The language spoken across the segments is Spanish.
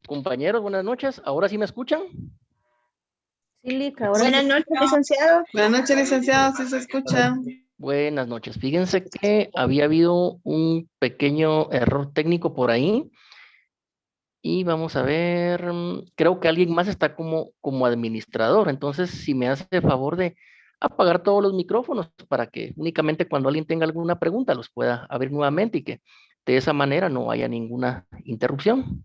Compañeros, buenas noches. ¿Ahora sí me escuchan? Sí, Lica, ahora sí. Buenas noches, licenciado. Buenas noches, licenciado, si se escucha. Buenas noches. Fíjense que había habido un pequeño error técnico por ahí y vamos a ver, creo que alguien más está como administrador. Entonces, si me hace el favor de apagar todos los micrófonos para que únicamente cuando alguien tenga alguna pregunta los pueda abrir nuevamente y que de esa manera no haya ninguna interrupción.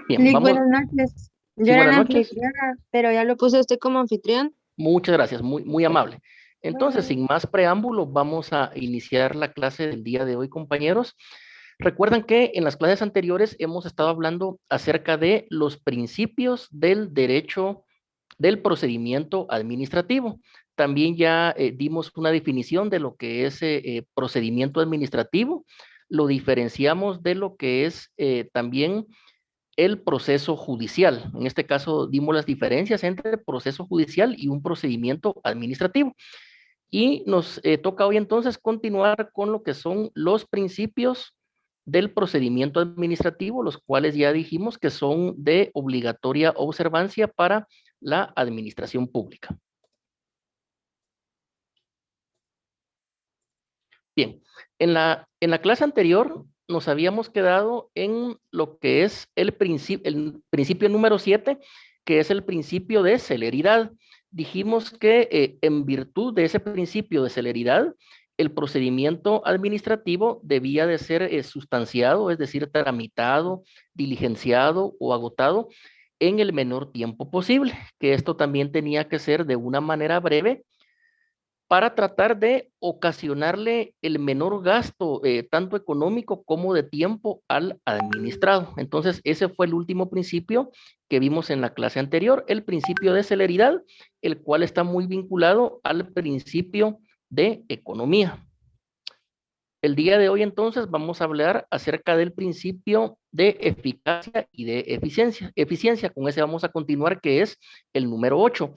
Bien, Lic, vamos. buenas noches. Sí, Yo era buenas la noches. anfitriona, pero ya lo puse usted como anfitrión. Muchas gracias, muy amable. Entonces, Bueno. sin más preámbulo, vamos a iniciar la clase del día de hoy, compañeros. Recuerdan que en las clases anteriores hemos estado hablando acerca de los principios del derecho del procedimiento administrativo. También ya dimos una definición de lo que es procedimiento administrativo. Lo diferenciamos de lo que es también el proceso judicial. En este caso dimos las diferencias entre proceso judicial y un procedimiento administrativo. Y nos toca hoy entonces continuar con lo que son los principios del procedimiento administrativo, los cuales ya dijimos que son de obligatoria observancia para la administración pública. Bien, en la clase anterior nos habíamos quedado en lo que es el principio número 7, que es el principio de celeridad. Dijimos que en virtud de ese principio de celeridad, el procedimiento administrativo debía de ser sustanciado, es decir, tramitado, diligenciado o agotado en el menor tiempo posible, que esto también tenía que ser de una manera breve para tratar de ocasionarle el menor gasto, tanto económico como de tiempo al administrado. Entonces, ese fue el último principio que vimos en la clase anterior, el principio de celeridad, el cual está muy vinculado al principio de economía. El día de hoy, entonces, vamos a hablar acerca del principio de eficacia y de eficiencia. Eficiencia, con ese vamos a continuar, que es el número 8.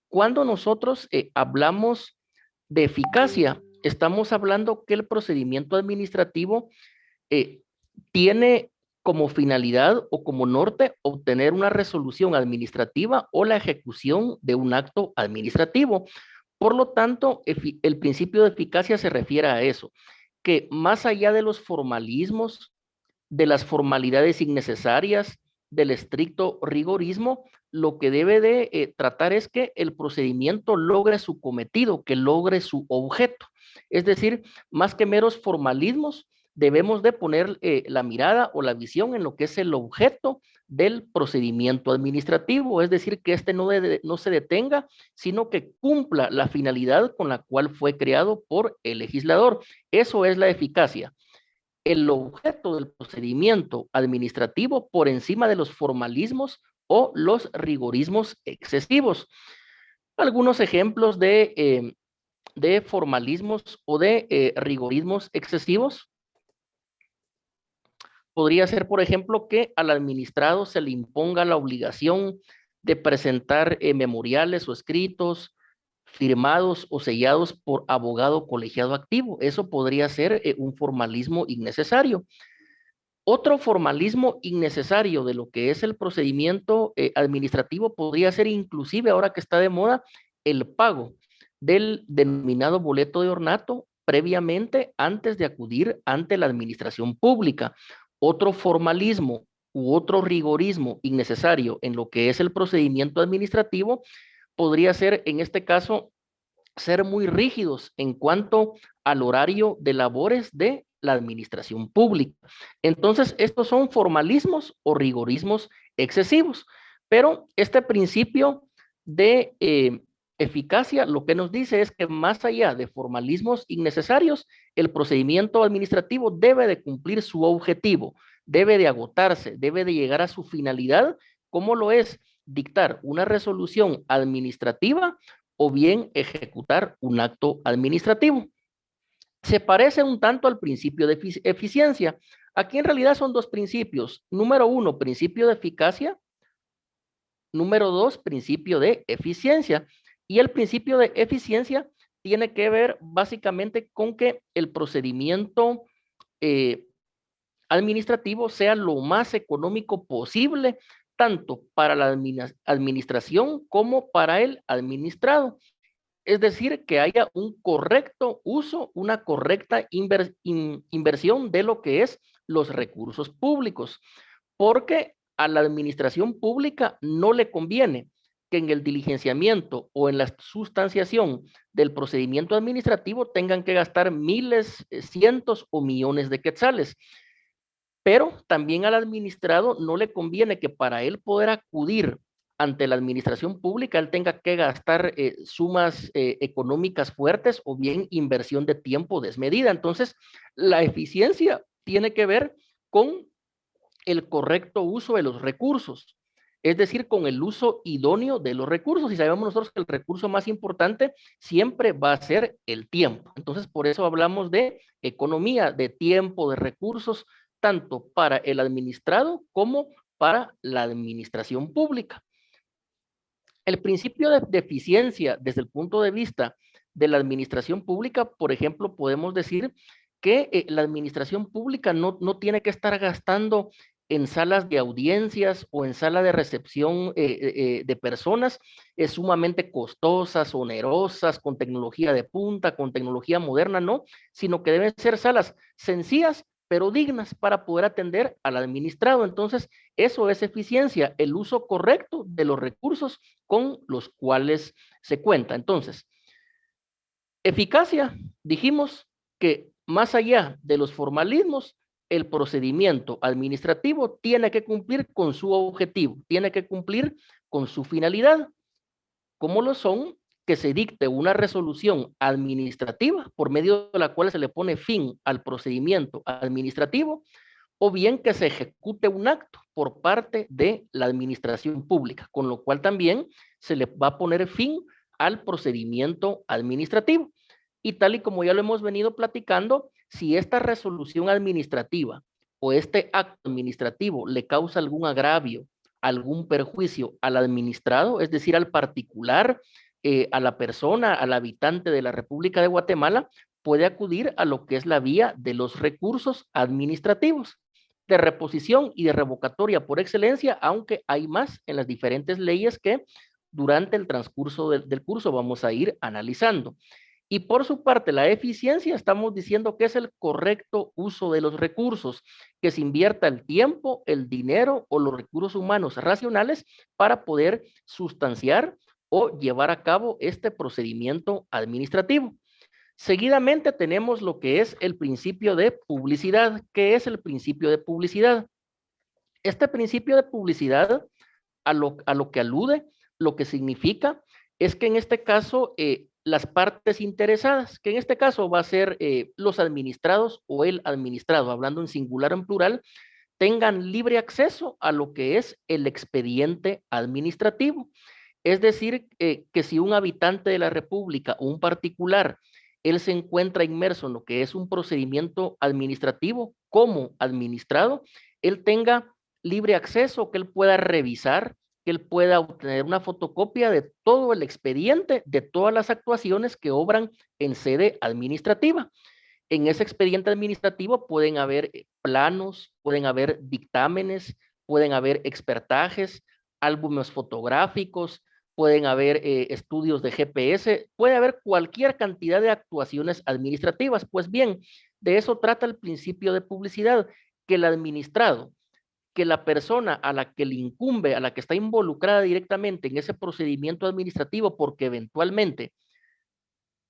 Cuando nosotros hablamos de eficacia, estamos hablando que el procedimiento administrativo eh, tiene como finalidad o como norte obtener una resolución administrativa o la ejecución de un acto administrativo. Por lo tanto, el principio de eficacia se refiere a eso, que más allá de los formalismos, de las formalidades innecesarias, del estricto rigorismo, lo que debe de tratar es que el procedimiento logre su cometido, que logre su objeto. Es decir, más que meros formalismos, debemos de poner la mirada o la visión en lo que es el objeto del procedimiento administrativo, es decir, que este no se detenga, sino que cumpla la finalidad con la cual fue creado por el legislador. Eso es la eficacia, el objeto del procedimiento administrativo por encima de los formalismos o los rigorismos excesivos. Algunos ejemplos de formalismos o de rigorismos excesivos podría ser, por ejemplo, que al administrado se le imponga la obligación de presentar memoriales o escritos firmados o sellados por abogado colegiado activo. Eso podría ser un formalismo innecesario. Otro formalismo innecesario de lo que es el procedimiento administrativo podría ser inclusive, ahora que está de moda, el pago del denominado boleto de ornato previamente antes de acudir ante la administración pública. Otro formalismo u otro rigorismo innecesario en lo que es el procedimiento administrativo podría ser, en este caso, ser muy rígidos en cuanto al horario de labores de la administración pública. Entonces, estos son formalismos o rigorismos excesivos, pero este principio de eficacia lo que nos dice es que más allá de formalismos innecesarios, el procedimiento administrativo debe de cumplir su objetivo, debe de agotarse, debe de llegar a su finalidad, como lo es dictar una resolución administrativa o bien ejecutar un acto administrativo. Se parece un tanto al principio de eficiencia. Aquí en realidad son dos principios. Número uno, principio de eficacia. Número dos, principio de eficiencia. Y el principio de eficiencia tiene que ver básicamente con que el procedimiento administrativo sea lo más económico posible, tanto para la administración como para el administrado. Es decir, que haya un correcto uso, una correcta inversión de lo que es los recursos públicos, porque a la administración pública no le conviene que en el diligenciamiento o en la sustanciación del procedimiento administrativo tengan que gastar miles, cientos o millones de quetzales. Pero también al administrado no le conviene que para él poder acudir ante la administración pública, él tenga que gastar sumas económicas fuertes o bien inversión de tiempo desmedida. Entonces, la eficiencia tiene que ver con el correcto uso de los recursos, es decir, con el uso idóneo de los recursos. Y sabemos nosotros que el recurso más importante siempre va a ser el tiempo. Entonces, por eso hablamos de economía, de tiempo, de recursos, tanto para el administrado como para la administración pública. El principio de eficiencia desde el punto de vista de la administración pública, por ejemplo, podemos decir que la administración pública no tiene que estar gastando en salas de audiencias o en sala de recepción de personas sumamente costosas, onerosas, con tecnología de punta, con tecnología moderna, no, sino que deben ser salas sencillas, pero dignas para poder atender al administrado. Entonces, eso es eficiencia, el uso correcto de los recursos con los cuales se cuenta. Entonces, eficacia, dijimos que más allá de los formalismos, el procedimiento administrativo tiene que cumplir con su objetivo, tiene que cumplir con su finalidad, como lo son que se dicte una resolución administrativa por medio de la cual se le pone fin al procedimiento administrativo, o bien que se ejecute un acto por parte de la administración pública, con lo cual también se le va a poner fin al procedimiento administrativo. Y tal y como ya lo hemos venido platicando, si esta resolución administrativa o este acto administrativo le causa algún agravio, algún perjuicio al administrado, es decir, al particular, a la persona, al habitante de la República de Guatemala, puede acudir a lo que es la vía de los recursos administrativos de reposición y de revocatoria por excelencia, aunque hay más en las diferentes leyes que durante el transcurso del curso vamos a ir analizando. Y por su parte, la eficiencia, estamos diciendo que es el correcto uso de los recursos, que se invierta el tiempo, el dinero o los recursos humanos racionales para poder sustanciar o llevar a cabo este procedimiento administrativo. Seguidamente tenemos lo que es el principio de publicidad. ¿Qué es el principio de publicidad? Este principio de publicidad a lo que alude, lo que significa, es que en este caso las partes interesadas, que en este caso va a ser los administrados o el administrado, hablando en singular o en plural, tengan libre acceso a lo que es el expediente administrativo. Es decir, que si un habitante de la República o un particular, él se encuentra inmerso en lo que es un procedimiento administrativo como administrado, él tenga libre acceso, que él pueda revisar, que él pueda obtener una fotocopia de todo el expediente, de todas las actuaciones que obran en sede administrativa. En ese expediente administrativo pueden haber planos, pueden haber dictámenes, pueden haber expertajes, álbumes fotográficos, pueden haber estudios de GPS, puede haber cualquier cantidad de actuaciones administrativas. Pues bien, de eso trata el principio de publicidad, que el administrado, que la persona a la que le incumbe, a la que está involucrada directamente en ese procedimiento administrativo, porque eventualmente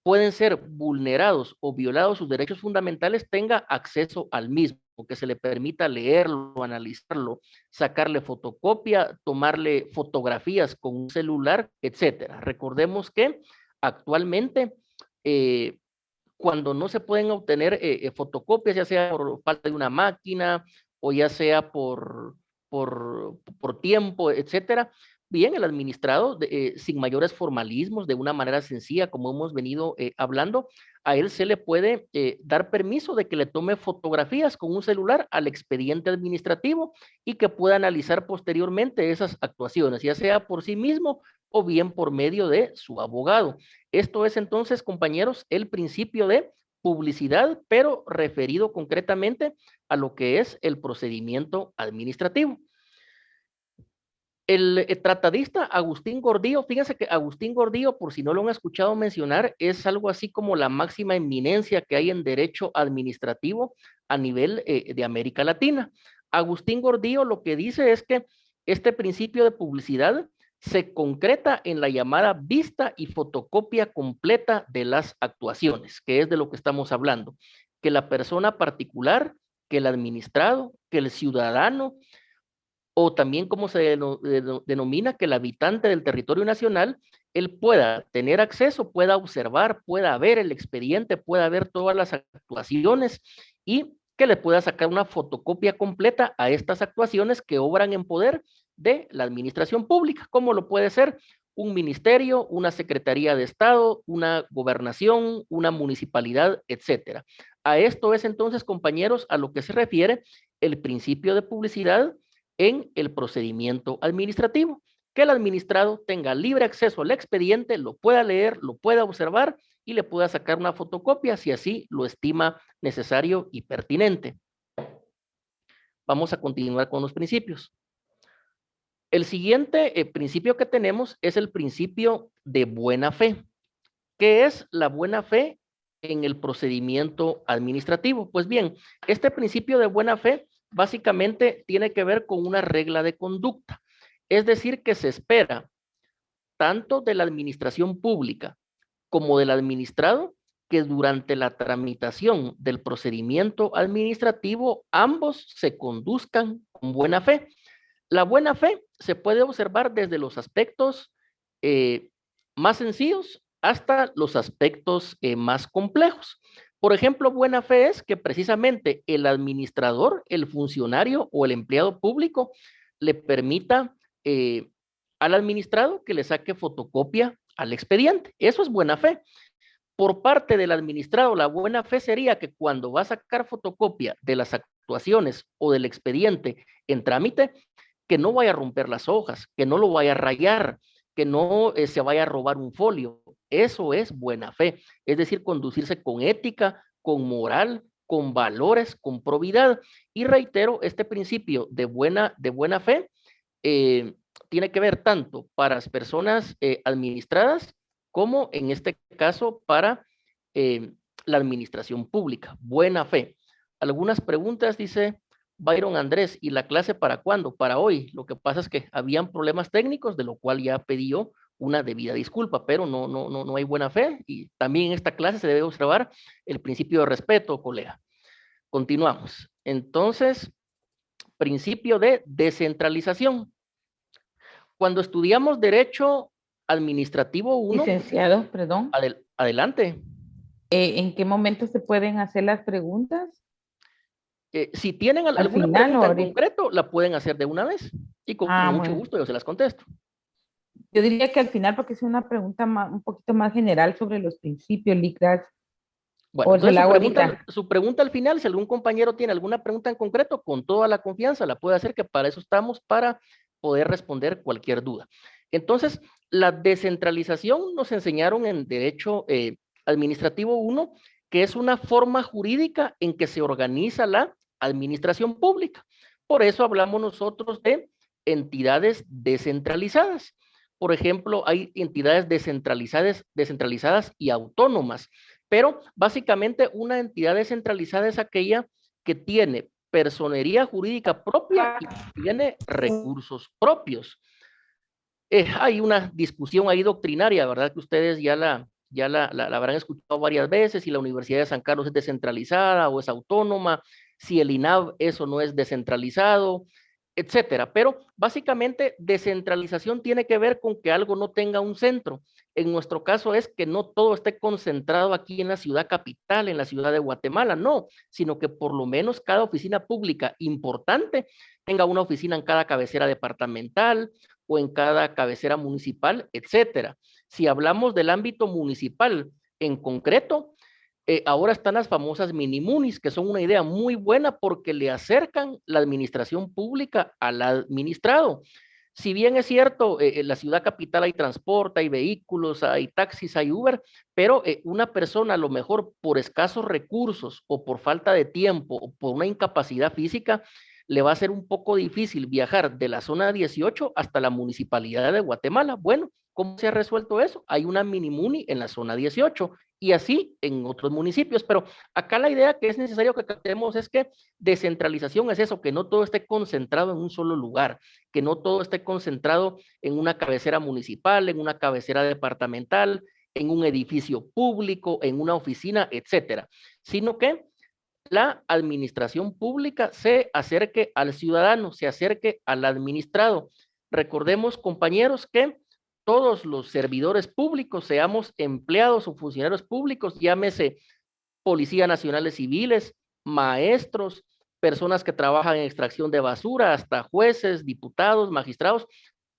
pueden ser vulnerados o violados sus derechos fundamentales, tenga acceso al mismo, que se le permita leerlo, analizarlo, sacarle fotocopia, tomarle fotografías con un celular, etcétera. Recordemos que actualmente cuando no se pueden obtener fotocopias, ya sea por falta de una máquina o ya sea por tiempo, etcétera, bien, el administrado, sin mayores formalismos, de una manera sencilla, como hemos venido hablando, a él se le puede dar permiso de que le tome fotografías con un celular al expediente administrativo y que pueda analizar posteriormente esas actuaciones, ya sea por sí mismo o bien por medio de su abogado. Esto es entonces, compañeros, el principio de publicidad, pero referido concretamente a lo que es el procedimiento administrativo. El tratadista Agustín Gordillo, fíjense que Agustín Gordillo, por si no lo han escuchado mencionar, es algo así como la máxima eminencia que hay en derecho administrativo a nivel de América Latina. Agustín Gordillo lo que dice es que este principio de publicidad se concreta en la llamada vista y fotocopia completa de las actuaciones, que es de lo que estamos hablando, que la persona particular, que el administrado, que el ciudadano, o también como se denomina que el habitante del territorio nacional, él pueda tener acceso, pueda observar, pueda ver el expediente, pueda ver todas las actuaciones y que le pueda sacar una fotocopia completa a estas actuaciones que obran en poder de la administración pública, como lo puede ser un ministerio, una secretaría de Estado, una gobernación, una municipalidad, etcétera. A esto es entonces, compañeros, a lo que se refiere el principio de publicidad en el procedimiento administrativo, que el administrado tenga libre acceso al expediente, lo pueda leer, lo pueda observar y le pueda sacar una fotocopia si así lo estima necesario y pertinente. Vamos a continuar con los principios. El siguiente principio que tenemos es el principio de buena fe. ¿Qué es la buena fe en el procedimiento administrativo? Pues bien, este principio de buena fe básicamente tiene que ver con una regla de conducta. Es decir, que se espera tanto de la administración pública como del administrado que durante la tramitación del procedimiento administrativo ambos se conduzcan con buena fe. La buena fe se puede observar desde los aspectos más sencillos hasta los aspectos más complejos. Por ejemplo, buena fe es que precisamente el administrador, el funcionario o el empleado público le permita al administrado que le saque fotocopia al expediente. Eso es buena fe. Por parte del administrado, la buena fe sería que cuando va a sacar fotocopia de las actuaciones o del expediente en trámite, que no vaya a romper las hojas, que no lo vaya a rayar, que no se vaya a robar un folio. Eso es buena fe, es decir, conducirse con ética, con moral, con valores, con probidad. Y reitero, este principio de buena fe tiene que ver tanto para las personas administradas como en este caso para la administración pública. Buena fe. Algunas preguntas, dice Byron Andrés, ¿y la clase para cuándo? Para hoy. Lo que pasa es que habían problemas técnicos, de lo cual ya pidió una debida disculpa, pero no hay buena fe y también en esta clase se debe observar el principio de respeto, colega. Continuamos. Entonces, principio de descentralización. Cuando estudiamos Derecho Administrativo 1... Licenciado, perdón. Adelante. ¿En qué momento se pueden hacer las preguntas? Si tienen alguna pregunta en concreto, la pueden hacer de una vez y con mucho gusto yo se las contesto. Yo diría que al final, porque es una pregunta un poquito más general sobre los principios, LICRAS. Bueno, entonces su pregunta al final, si algún compañero tiene alguna pregunta en concreto, con toda la confianza la puede hacer, que para eso estamos, para poder responder cualquier duda. Entonces, la descentralización nos enseñaron en Derecho Administrativo 1, que es una forma jurídica en que se organiza la administración pública. Por eso hablamos nosotros de entidades descentralizadas. Por ejemplo, hay entidades descentralizadas y autónomas, pero básicamente una entidad descentralizada es aquella que tiene personería jurídica propia y tiene recursos propios. Hay una discusión ahí doctrinaria, ¿verdad? Que ustedes ya la habrán escuchado varias veces, si la Universidad de San Carlos es descentralizada o es autónoma, si el INAV eso no es descentralizado, etcétera. Pero básicamente descentralización tiene que ver con que algo no tenga un centro. En nuestro caso es que no todo esté concentrado aquí en la ciudad capital, en la ciudad de Guatemala, no, sino que por lo menos cada oficina pública importante tenga una oficina en cada cabecera departamental o en cada cabecera municipal, etcétera. Si hablamos del ámbito municipal en concreto, ahora están las famosas minimunis, que son una idea muy buena porque le acercan la administración pública al administrado. Si bien es cierto, en la ciudad capital hay transporte, hay vehículos, hay taxis, hay Uber, pero una persona a lo mejor por escasos recursos o por falta de tiempo o por una incapacidad física, le va a ser un poco difícil viajar de la zona 18 hasta la municipalidad de Guatemala. Bueno, ¿cómo se ha resuelto eso? Hay una minimuni en la zona 18 y así en otros municipios, pero acá la idea que es necesario que captemos es que descentralización es eso, que no todo esté concentrado en un solo lugar, que no todo esté concentrado en una cabecera municipal, en una cabecera departamental, en un edificio público, en una oficina, etcétera, sino que la administración pública se acerque al ciudadano, se acerque al administrado. Recordemos, compañeros, que todos los servidores públicos, seamos empleados o funcionarios públicos, llámese Policía Nacionales Civiles, maestros, personas que trabajan en extracción de basura, hasta jueces, diputados, magistrados,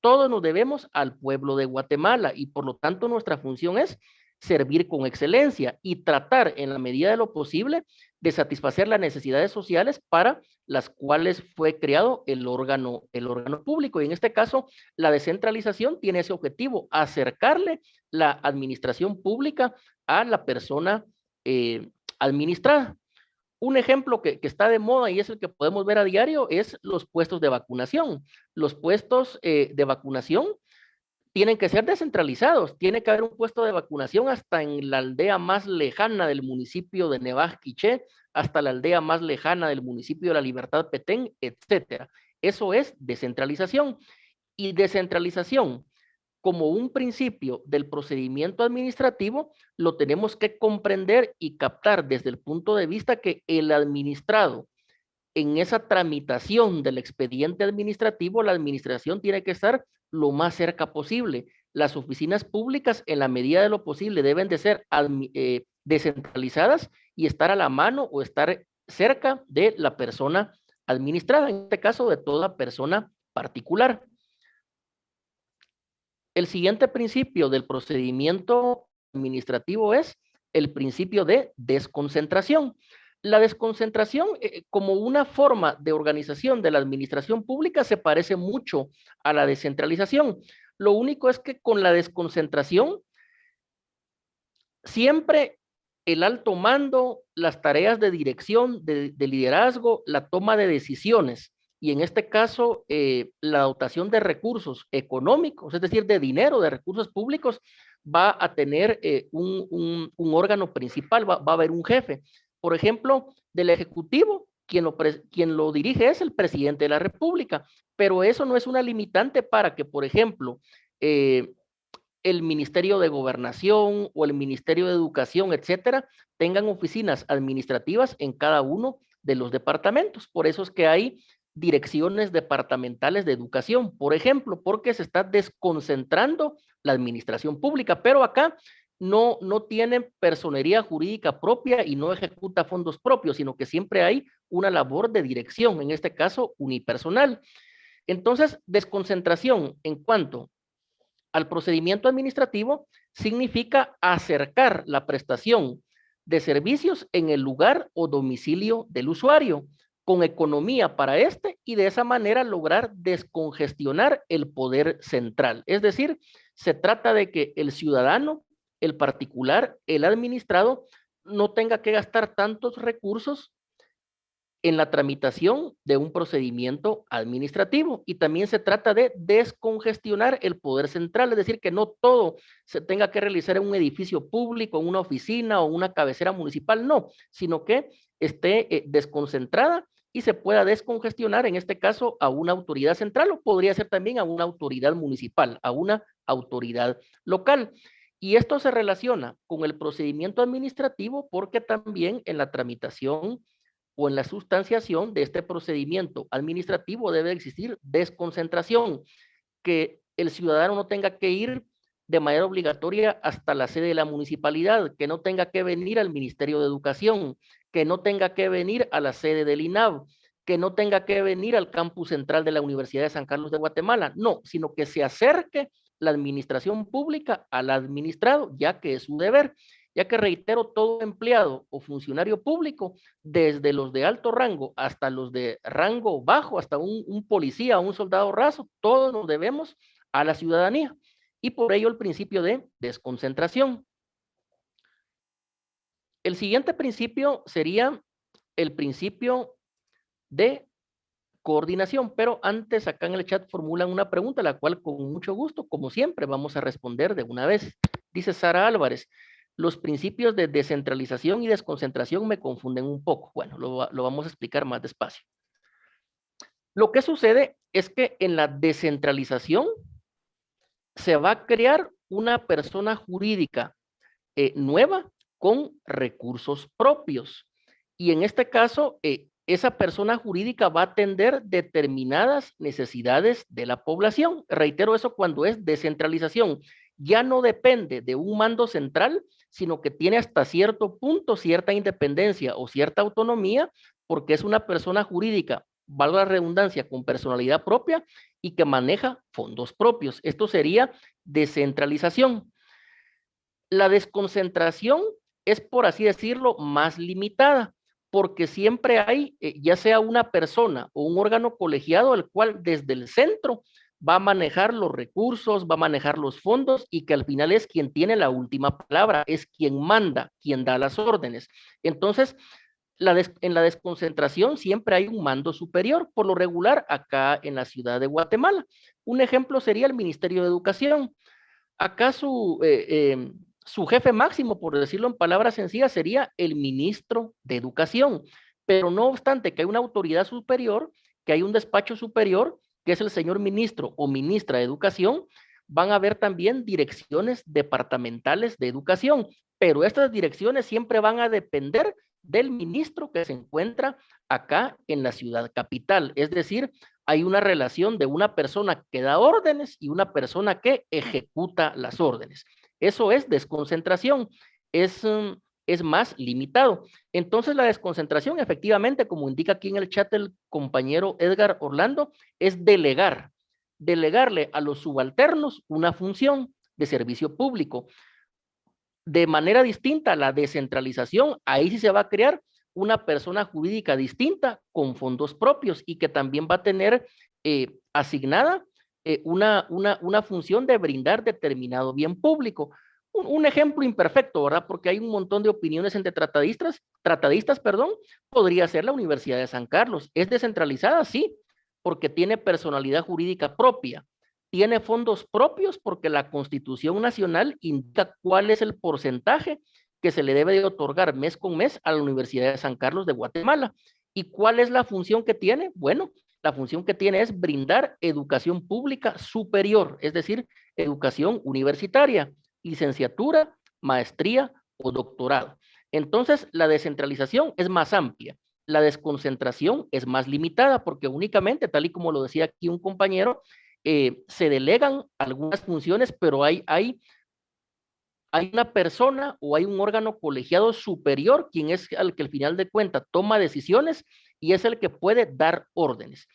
todos nos debemos al pueblo de Guatemala y por lo tanto nuestra función es servir con excelencia y tratar en la medida de lo posible de satisfacer las necesidades sociales para las cuales fue creado el órgano público. Y en este caso, la descentralización tiene ese objetivo, acercarle la administración pública a la persona administrada. Un ejemplo que está de moda y es el que podemos ver a diario es los puestos de vacunación. Los puestos de vacunación tienen que ser descentralizados. Tiene que haber un puesto de vacunación hasta en la aldea más lejana del municipio de Nevaj Quiché, hasta la aldea más lejana del municipio de La Libertad Petén, etcétera. Eso es descentralización. Y descentralización como un principio del procedimiento administrativo, lo tenemos que comprender y captar desde el punto de vista que el administrado, en esa tramitación del expediente administrativo, la administración tiene que estar lo más cerca posible. Las oficinas públicas, en la medida de lo posible, deben de ser descentralizadas y estar a la mano o estar cerca de la persona administrada, en este caso de toda persona particular. El siguiente principio del procedimiento administrativo es el principio de desconcentración. La desconcentración como una forma de organización de la administración pública se parece mucho a la descentralización. Lo único es que con la desconcentración siempre el alto mando, las tareas de dirección, de liderazgo, la toma de decisiones y en este caso la dotación de recursos económicos, es decir, de dinero, de recursos públicos, va a tener un órgano principal, va a haber un jefe. Por ejemplo, del Ejecutivo, quien lo dirige es el presidente de la República, pero eso no es una limitante para que, por ejemplo, el Ministerio de Gobernación o el Ministerio de Educación, etcétera, tengan oficinas administrativas en cada uno de los departamentos. Por eso es que hay direcciones departamentales de educación, por ejemplo, porque se está desconcentrando la administración pública, pero acá no tiene personería jurídica propia y no ejecuta fondos propios, sino que siempre hay una labor de dirección, en este caso unipersonal. Entonces, desconcentración en cuanto al procedimiento administrativo significa acercar la prestación de servicios en el lugar o domicilio del usuario, con economía para este y de esa manera lograr descongestionar el poder central. Es decir, se trata de que el ciudadano, el particular, el administrado, no tenga que gastar tantos recursos en la tramitación de un procedimiento administrativo y también se trata de descongestionar el poder central, es decir, que no todo se tenga que realizar en un edificio público, en una oficina o una cabecera municipal, no, sino que esté desconcentrada y se pueda descongestionar, en este caso, a una autoridad central o podría ser también a una autoridad municipal, a una autoridad local. Y esto se relaciona con el procedimiento administrativo porque también en la tramitación o en la sustanciación de este procedimiento administrativo debe existir desconcentración, que el ciudadano no tenga que ir de manera obligatoria hasta la sede de la municipalidad, que no tenga que venir al Ministerio de Educación, que no tenga que venir a la sede del INAV, que no tenga que venir al campus central de la Universidad de San Carlos de Guatemala, no, sino que se acerque la administración pública al administrado, ya que es su deber. ya que reitero, todo empleado o funcionario público, desde los de alto rango hasta los de rango bajo, hasta un policía o un soldado raso, todos nos debemos a la ciudadanía. Y por ello el principio de desconcentración. El siguiente principio sería el principio de coordinación, pero antes acá en el chat formulan una pregunta, la cual con mucho gusto, como siempre, vamos a responder de una vez. Dice Sara Álvarez, los principios de descentralización y desconcentración me confunden un poco. Bueno, lo vamos a explicar más despacio. Lo que sucede es que en la descentralización se va a crear una persona jurídica nueva con recursos propios. Y en este caso, esa persona jurídica va a atender determinadas necesidades de la población. Reitero eso cuando es descentralización. Ya no depende de un mando central, sino que tiene hasta cierto punto cierta independencia o cierta autonomía, porque es una persona jurídica, valga la redundancia, con personalidad propia y que maneja fondos propios. Esto sería descentralización. La desconcentración es, por así decirlo, más limitada, porque siempre hay, ya sea una persona o un órgano colegiado, el cual desde el centro va a manejar los recursos, va a manejar los fondos y que al final es quien tiene la última palabra, es quien manda, quien da las órdenes. Entonces, en la desconcentración siempre hay un mando superior, por lo regular acá en la ciudad de Guatemala. Un ejemplo sería el Ministerio de Educación. Acá su jefe máximo, por decirlo en palabras sencillas, sería el ministro de Educación. Pero no obstante que hay una autoridad superior, que hay un despacho superior, que es el señor ministro o ministra de Educación, van a haber también direcciones departamentales de educación, pero estas direcciones siempre van a depender del ministro que se encuentra acá en la ciudad capital. Es decir, hay una relación de una persona que da órdenes y una persona que ejecuta las órdenes. Eso es desconcentración, es más limitado. Entonces la desconcentración, efectivamente, como indica aquí en el chat el compañero Edgar Orlando, es delegarle a los subalternos una función de servicio público. De manera distinta a la descentralización, ahí sí se va a crear una persona jurídica distinta con fondos propios y que también va a tener asignada una función de brindar determinado bien público. Un ejemplo imperfecto, ¿verdad? Porque hay un montón de opiniones entre tratadistas, podría ser la Universidad de San Carlos. ¿Es descentralizada? Sí, porque tiene personalidad jurídica propia. Tiene fondos propios porque la Constitución Nacional indica cuál es el porcentaje que se le debe de otorgar mes con mes a la Universidad de San Carlos de Guatemala. ¿Y cuál es la función que tiene? Bueno, la función que tiene es brindar educación pública superior, es decir, educación universitaria, licenciatura, maestría o doctorado. Entonces, la descentralización es más amplia. La desconcentración es más limitada porque únicamente, tal y como lo decía aquí un compañero, se delegan algunas funciones, pero hay una persona o hay un órgano colegiado superior, quien es el que al final de cuentas toma decisiones y es el que puede dar órdenes.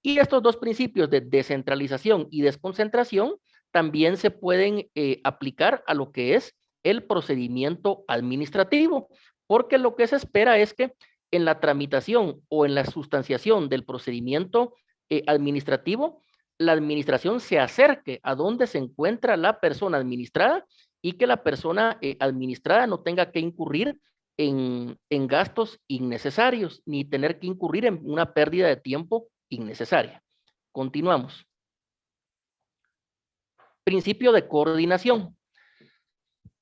Y estos dos principios de descentralización y desconcentración también se pueden aplicar a lo que es el procedimiento administrativo, porque lo que se espera es que en la tramitación o en la sustanciación del procedimiento administrativo, la administración se acerque a donde se encuentra la persona administrada y que la persona administrada no tenga que incurrir en gastos innecesarios ni tener que incurrir en una pérdida de tiempo innecesaria. Continuamos. Principio de coordinación.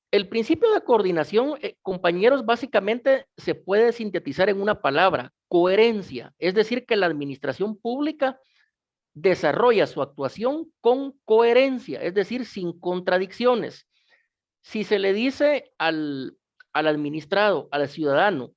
El principio de coordinación, compañeros, básicamente se puede sintetizar en una palabra, coherencia. Es decir, que la administración pública desarrolla su actuación con coherencia, es decir, sin contradicciones. Si se le dice al administrado, al ciudadano,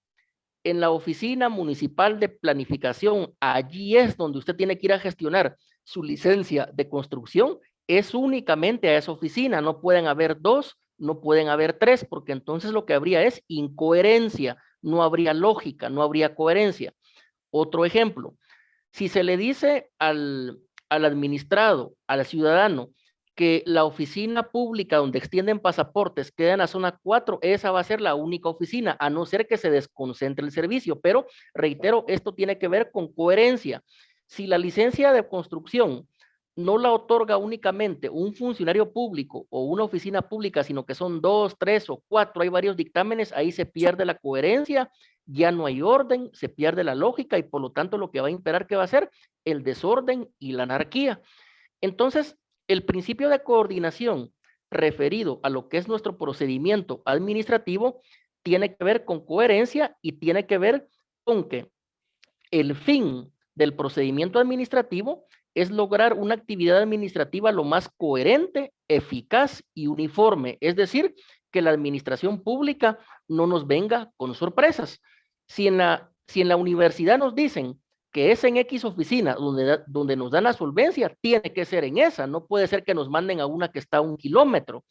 en la oficina municipal de planificación, allí es donde usted tiene que ir a gestionar su licencia de construcción, es únicamente a esa oficina, no pueden haber dos, no pueden haber tres, porque entonces lo que habría es incoherencia, no habría lógica, no habría coherencia. Otro ejemplo, si se le dice al administrado, al ciudadano, que la oficina pública donde extienden pasaportes queda en la zona 4, esa va a ser la única oficina, a no ser que se desconcentre el servicio. Pero reitero, esto tiene que ver con coherencia. Si la licencia de construcción no la otorga únicamente un funcionario público o una oficina pública, sino que son 2, 3 o 4, hay varios dictámenes, ahí se pierde la coherencia, ya no hay orden, se pierde la lógica y por lo tanto lo que va a imperar que va a ser el desorden y la anarquía. Entonces, el principio de coordinación referido a lo que es nuestro procedimiento administrativo tiene que ver con coherencia y tiene que ver con que el fin del procedimiento administrativo es lograr una actividad administrativa lo más coherente, eficaz y uniforme. Es decir, que la administración pública no nos venga con sorpresas. Si en la universidad nos dicen que es en X oficina donde nos dan la solvencia, tiene que ser en esa, no puede ser que nos manden a una que está a 1 kilómetro.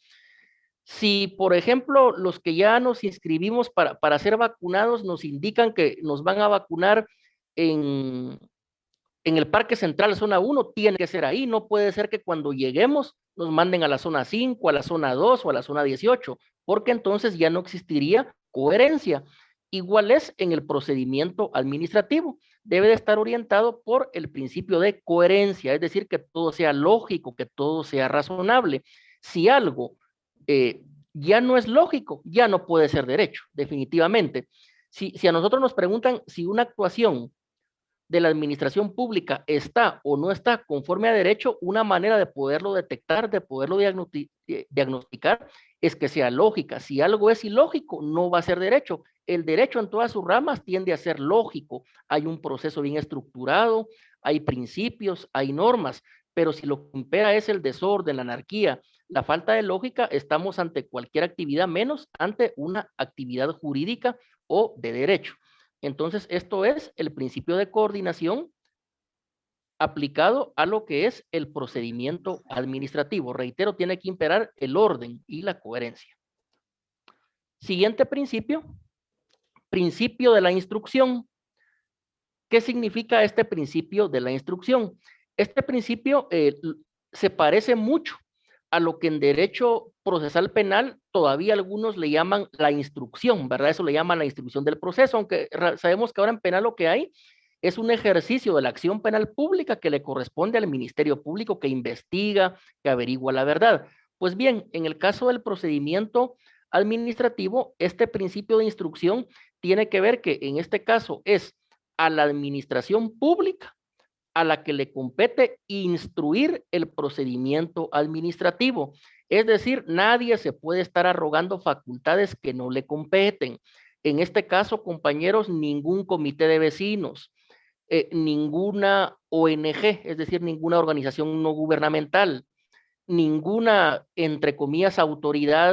Si, por ejemplo, los que ya nos inscribimos para ser vacunados nos indican que nos van a vacunar en, en el Parque Central, zona 1, tiene que ser ahí. No puede ser que cuando lleguemos nos manden a la zona 5, a la zona 2 o a la zona 18, porque entonces ya no existiría coherencia. Igual es en el procedimiento administrativo. Debe de estar orientado por el principio de coherencia, es decir, que todo sea lógico, que todo sea razonable. Si algo ya no es lógico, ya no puede ser derecho, definitivamente. Si a nosotros nos preguntan si una actuación de la administración pública está o no está conforme a derecho, una manera de poderlo detectar, de poderlo diagnosticar, es que sea lógica. Si algo es ilógico, no va a ser derecho. El derecho en todas sus ramas tiende a ser lógico. Hay un proceso bien estructurado, hay principios, hay normas, pero si lo que impera es el desorden, la anarquía, la falta de lógica, estamos ante cualquier actividad menos ante una actividad jurídica o de derecho. Entonces, esto es el principio de coordinación aplicado a lo que es el procedimiento administrativo. Reitero, tiene que imperar el orden y la coherencia. Siguiente principio, principio de la instrucción. ¿Qué significa este principio de la instrucción? Este principio se parece mucho a lo que en derecho procesal penal todavía algunos le llaman la instrucción, ¿verdad? Eso le llaman la instrucción del proceso, aunque sabemos que ahora en penal lo que hay es un ejercicio de la acción penal pública que le corresponde al Ministerio Público que investiga, que averigua la verdad. Pues bien, en el caso del procedimiento administrativo, este principio de instrucción tiene que ver que en este caso es a la administración pública a la que le compete instruir el procedimiento administrativo. Es decir, nadie se puede estar arrogando facultades que no le competen. En este caso, compañeros, ningún comité de vecinos, ninguna ONG, es decir, ninguna organización no gubernamental, ninguna, entre comillas, autoridad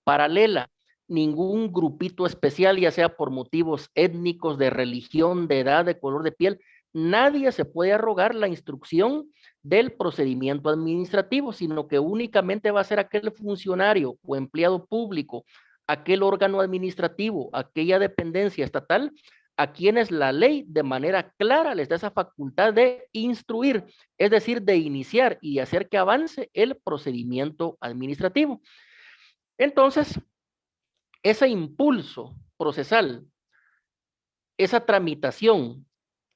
paralela, ningún grupito especial, ya sea por motivos étnicos, de religión, de edad, de color de piel, nadie se puede arrogar la instrucción del procedimiento administrativo, sino que únicamente va a ser aquel funcionario o empleado público, aquel órgano administrativo, aquella dependencia estatal, a quienes la ley de manera clara les da esa facultad de instruir, es decir, de iniciar y hacer que avance el procedimiento administrativo. Entonces, ese impulso procesal, esa tramitación,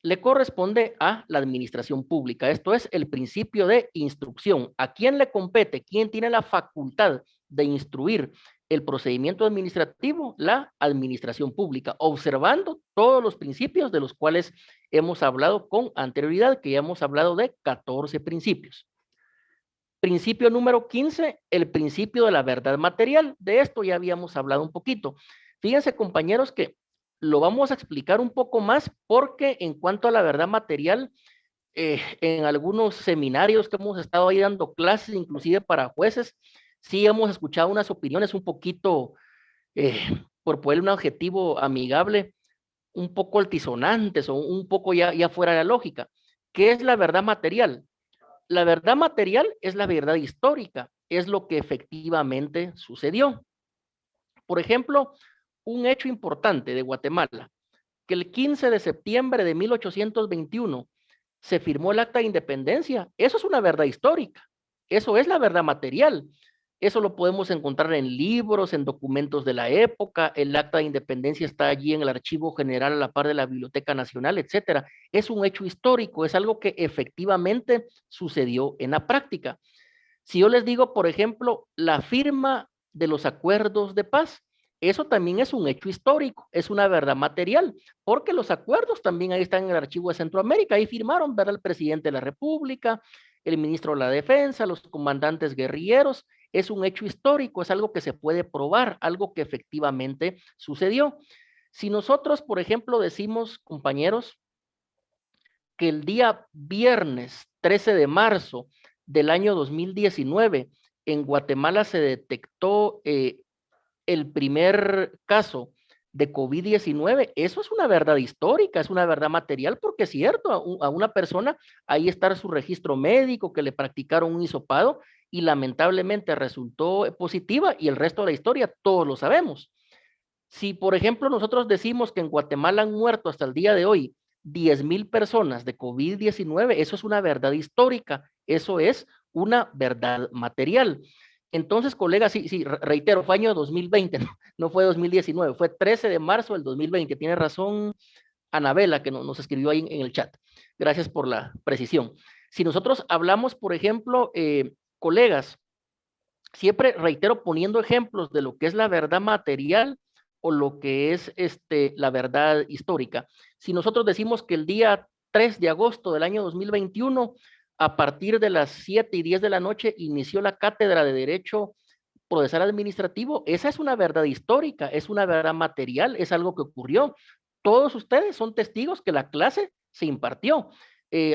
le corresponde a la administración pública. Esto es el principio de instrucción. ¿A quién le compete? ¿Quién tiene la facultad de instruir el procedimiento administrativo? La administración pública, observando todos los principios de los cuales hemos hablado con anterioridad, que ya hemos hablado de 14 principios. Principio número 15, el principio de la verdad material. De esto ya habíamos hablado un poquito. Fíjense, compañeros, que lo vamos a explicar un poco más porque en cuanto a la verdad material, en algunos seminarios que hemos estado ahí dando clases, inclusive para jueces, sí hemos escuchado unas opiniones un poquito, por ponerle un adjetivo amigable, un poco altisonantes o un poco ya fuera de la lógica. ¿Qué es la verdad material? La verdad material es la verdad histórica, es lo que efectivamente sucedió. Por ejemplo, un hecho importante de Guatemala, que el 15 de septiembre de 1821 se firmó el Acta de Independencia, eso es una verdad histórica. Eso es la verdad material. Eso lo podemos encontrar en libros, en documentos de la época. El acta de independencia está allí en el Archivo General a la par de la Biblioteca Nacional, etcétera. Es un hecho histórico, es algo que efectivamente sucedió en la práctica. Si yo les digo, por ejemplo, la firma de los acuerdos de paz, eso también es un hecho histórico, es una verdad material, porque los acuerdos también ahí están en el Archivo de Centroamérica, ahí firmaron, ¿verdad? El presidente de la República, el ministro de la Defensa, los comandantes guerrilleros, es un hecho histórico, es algo que se puede probar, algo que efectivamente sucedió. Si nosotros, por ejemplo, decimos, compañeros, que el día viernes 13 de marzo del año 2019 en Guatemala se detectó el primer caso de COVID-19, eso es una verdad histórica, es una verdad material, porque es cierto, a una persona ahí está su registro médico, que le practicaron un hisopado y lamentablemente resultó positiva, y el resto de la historia todos lo sabemos. Si, por ejemplo, nosotros decimos que en Guatemala han muerto hasta el día de hoy 10,000 personas de COVID-19, eso es una verdad histórica, eso es una verdad material. Entonces, colegas, sí, reitero, fue año 2020, no fue 2019, fue 13 de marzo del 2020. Tiene razón Anabela, que nos escribió ahí en el chat. Gracias por la precisión. Si nosotros hablamos, por ejemplo, colegas, siempre reitero poniendo ejemplos de lo que es la verdad material o lo que es la verdad histórica. Si nosotros decimos que el día 3 de agosto del año 2021, a partir de las 7:10 de la noche, inició la cátedra de Derecho Procesal Administrativo, esa es una verdad histórica, es una verdad material, es algo que ocurrió. Todos ustedes son testigos que la clase se impartió.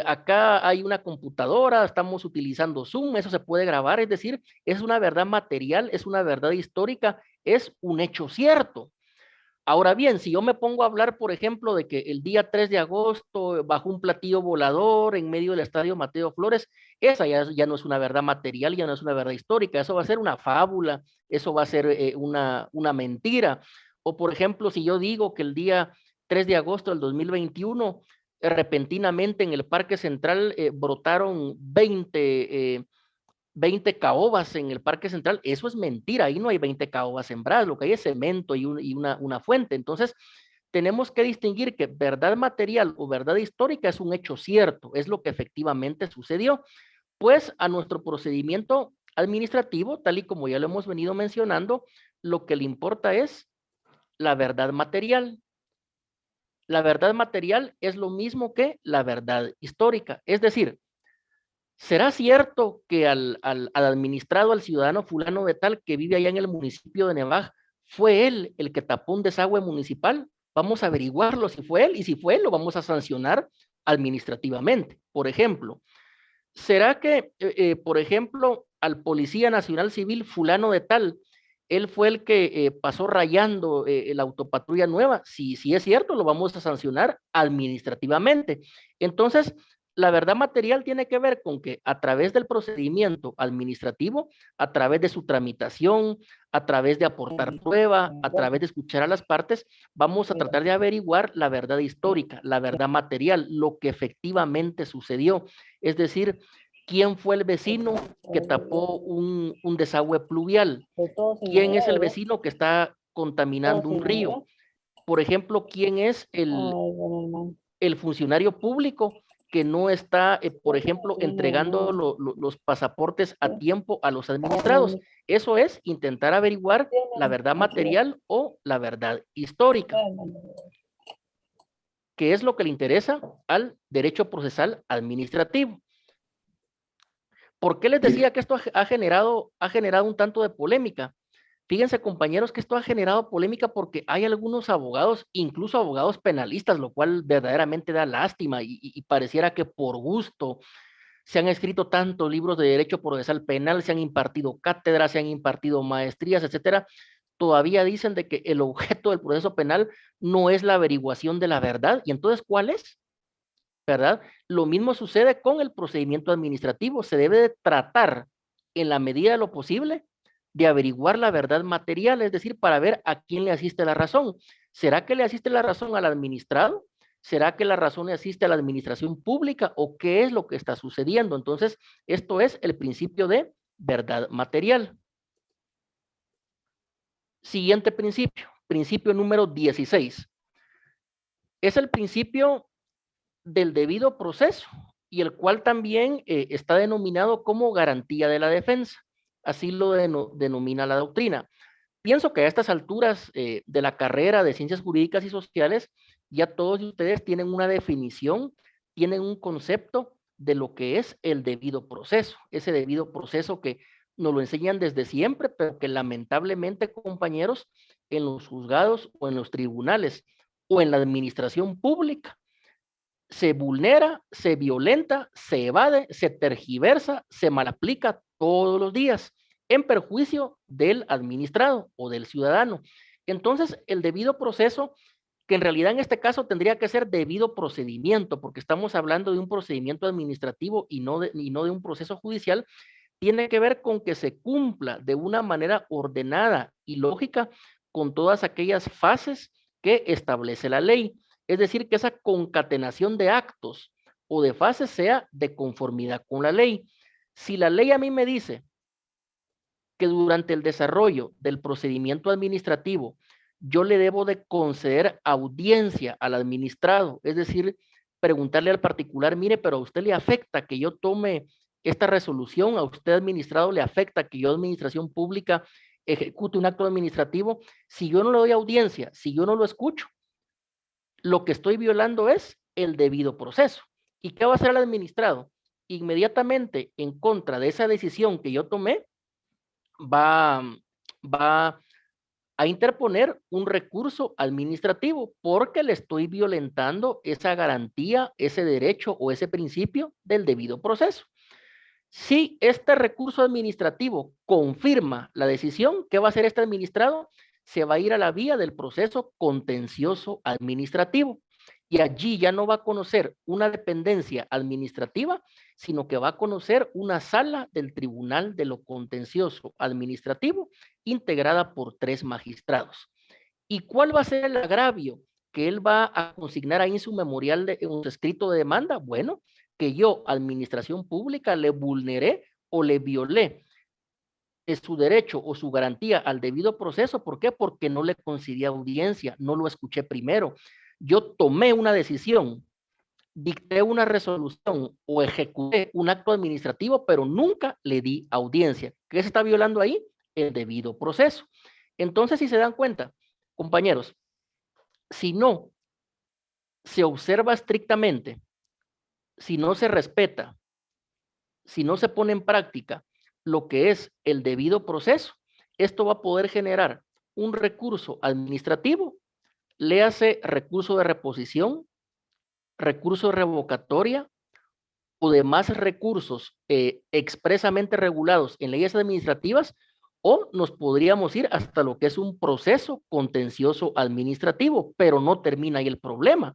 Acá hay una computadora, estamos utilizando Zoom, eso se puede grabar, es decir, es una verdad material, es una verdad histórica, es un hecho cierto. Ahora bien, si yo me pongo a hablar, por ejemplo, de que el día 3 de agosto bajó un platillo volador en medio del estadio Mateo Flores, esa ya no es una verdad material, ya no es una verdad histórica, eso va a ser una fábula, eso va a ser una mentira. O, por ejemplo, si yo digo que el día 3 de agosto del 2021, repentinamente en el Parque Central brotaron 20 caobas en el Parque Central, eso es mentira, ahí no hay 20 caobas sembradas, lo que hay es cemento y una fuente. Entonces, tenemos que distinguir que verdad material o verdad histórica es un hecho cierto, es lo que efectivamente sucedió. Pues a nuestro procedimiento administrativo, tal y como ya lo hemos venido mencionando, lo que le importa es la verdad material. La verdad material es lo mismo que la verdad histórica, es decir, ¿será cierto que al administrado, al ciudadano fulano de tal que vive allá en el municipio de Nevaj, fue él el que tapó un desagüe municipal? Vamos a averiguarlo si fue él, y si fue él, lo vamos a sancionar administrativamente. Por ejemplo, ¿será que, por ejemplo, al Policía Nacional Civil fulano de tal, él fue el que pasó rayando la autopatrulla nueva? Si es cierto, lo vamos a sancionar administrativamente. Entonces, la verdad material tiene que ver con que a través del procedimiento administrativo, a través de su tramitación, a través de aportar prueba, a través de escuchar a las partes, vamos a tratar de averiguar la verdad histórica, la verdad material, lo que efectivamente sucedió. Es decir, ¿quién fue el vecino que tapó un desagüe pluvial? ¿Quién es el vecino que está contaminando un río? Por ejemplo, ¿quién es el funcionario público que no está, por ejemplo, entregando los pasaportes a tiempo a los administrados? Eso es intentar averiguar la verdad material o la verdad histórica, que es lo que le interesa al derecho procesal administrativo. ¿Por qué les decía que esto ha generado un tanto de polémica? Fíjense, compañeros, que esto ha generado polémica porque hay algunos abogados, incluso abogados penalistas, lo cual verdaderamente da lástima y pareciera que por gusto se han escrito tantos libros de derecho procesal penal, se han impartido cátedras, se han impartido maestrías, etcétera. Todavía dicen de que el objeto del proceso penal no es la averiguación de la verdad. ¿Y entonces cuál es? ¿Verdad? Lo mismo sucede con el procedimiento administrativo. Se debe de tratar en la medida de lo posible de averiguar la verdad material, es decir, para ver a quién le asiste la razón. ¿Será que le asiste la razón al administrado? ¿Será que la razón asiste a la administración pública o qué es lo que está sucediendo? Entonces, esto es el principio de verdad material. Siguiente principio, principio número 16. Es el principio del debido proceso y el cual también está denominado como garantía de la defensa. Así lo denomina la doctrina. Pienso que a estas alturas de la carrera de Ciencias Jurídicas y Sociales, ya todos ustedes tienen una definición, tienen un concepto de lo que es el debido proceso, ese debido proceso que nos lo enseñan desde siempre, pero que lamentablemente, compañeros, en los juzgados o en los tribunales o en la administración pública, se vulnera, se violenta, se evade, se tergiversa, se malaplica todos los días en perjuicio del administrado o del ciudadano. Entonces, el debido proceso, que en realidad en este caso tendría que ser debido procedimiento, porque estamos hablando de un procedimiento administrativo y no de un proceso judicial, tiene que ver con que se cumpla de una manera ordenada y lógica con todas aquellas fases que establece la ley. Es decir, que esa concatenación de actos o de fases sea de conformidad con la ley. Si la ley a mí me dice que durante el desarrollo del procedimiento administrativo yo le debo de conceder audiencia al administrado, es decir, preguntarle al particular, mire, pero a usted le afecta que yo tome esta resolución, a usted administrado le afecta que yo administración pública ejecute un acto administrativo, si yo no le doy audiencia, si yo no lo escucho, lo que estoy violando es el debido proceso. ¿Y qué va a hacer el administrado? Inmediatamente en contra de esa decisión que yo tomé, va a interponer un recurso administrativo porque le estoy violentando esa garantía, ese derecho o ese principio del debido proceso. Si este recurso administrativo confirma la decisión, ¿qué va a hacer este administrado? Se va a ir a la vía del proceso contencioso administrativo. Y allí ya no va a conocer una dependencia administrativa, sino que va a conocer una sala del Tribunal de lo Contencioso Administrativo integrada por 3 magistrados. ¿Y cuál va a ser el agravio que él va a consignar ahí en su memorial, en su escrito de demanda? Bueno, que yo, administración pública, le vulneré o le violé su derecho o su garantía al debido proceso. ¿Por qué? Porque no le concedí audiencia, no lo escuché primero. Yo tomé una decisión, dicté una resolución o ejecuté un acto administrativo, pero nunca le di audiencia. ¿Qué se está violando ahí? El debido proceso. Entonces, si se dan cuenta, compañeros, si no se observa estrictamente, si no se respeta, si no se pone en práctica lo que es el debido proceso, esto va a poder generar un recurso administrativo, léase recurso de reposición, recurso de revocatoria o demás recursos expresamente regulados en leyes administrativas, o nos podríamos ir hasta lo que es un proceso contencioso administrativo, pero no termina ahí el problema.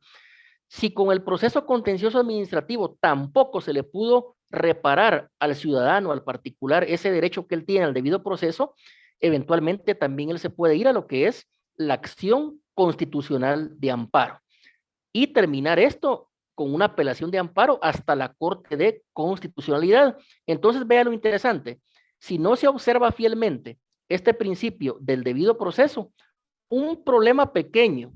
Si con el proceso contencioso administrativo tampoco se le pudo reparar al ciudadano, al particular, ese derecho que él tiene al debido proceso, eventualmente también él se puede ir a lo que es la acción constitucional de amparo y terminar esto con una apelación de amparo hasta la Corte de Constitucionalidad. Entonces, vea lo interesante. Si no se observa fielmente este principio del debido proceso, un problema pequeño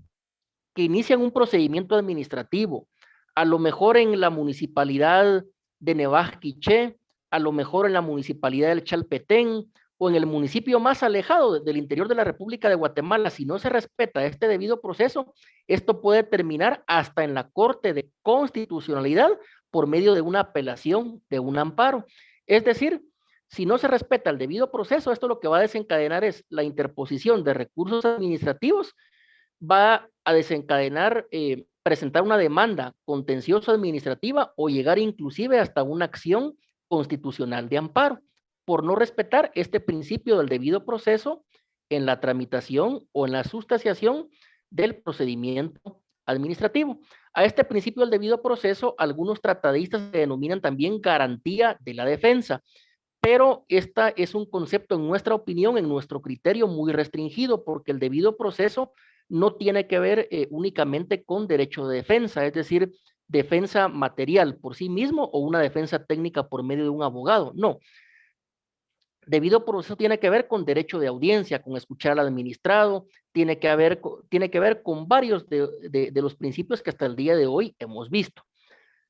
que inician un procedimiento administrativo, a lo mejor en la municipalidad de Nevaj Quiché, a lo mejor en la municipalidad del Chalpetén o en el municipio más alejado del interior de la República de Guatemala, si no se respeta este debido proceso, esto puede terminar hasta en la Corte de Constitucionalidad por medio de una apelación, de un amparo. Es decir, si no se respeta el debido proceso, esto lo que va a desencadenar es la interposición de recursos administrativos, va a desencadenar, presentar una demanda contenciosa administrativa o llegar inclusive hasta una acción constitucional de amparo por no respetar este principio del debido proceso en la tramitación o en la sustanciación del procedimiento administrativo. A este principio del debido proceso, algunos tratadistas se denominan también garantía de la defensa. Pero esta es un concepto, en nuestra opinión, en nuestro criterio, muy restringido, porque el debido proceso no tiene que ver únicamente con derecho de defensa, es decir, defensa material por sí mismo o una defensa técnica por medio de un abogado. No. Debido proceso tiene que ver con derecho de audiencia, con escuchar al administrado, tiene que ver con varios de los principios que hasta el día de hoy hemos visto.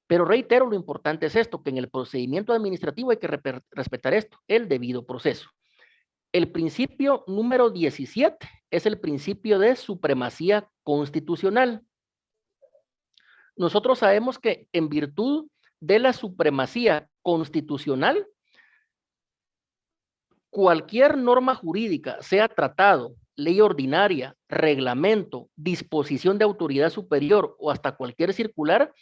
Pero reitero, lo importante es esto, que en el procedimiento administrativo hay que respetar esto, el debido proceso. El principio número 17 es el principio de supremacía constitucional. Nosotros sabemos que en virtud de la supremacía constitucional, cualquier norma jurídica, sea tratado, ley ordinaria, reglamento, disposición de autoridad superior o hasta cualquier circular,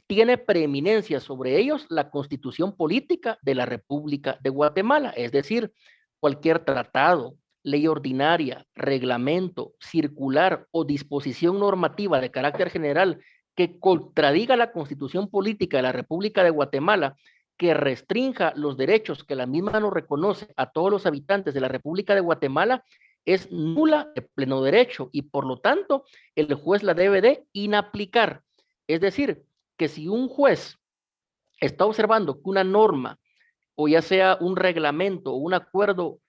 tiene preeminencia sobre ellos la Constitución Política de la República de Guatemala, es decir, cualquier tratado, ley ordinaria, reglamento, circular o disposición normativa de carácter general que contradiga la Constitución Política de la República de Guatemala, que restrinja los derechos que la misma nos reconoce a todos los habitantes de la República de Guatemala, es nula de pleno derecho y por lo tanto el juez la debe de inaplicar. Es decir, que si un juez está observando que una norma o ya sea un reglamento o un acuerdo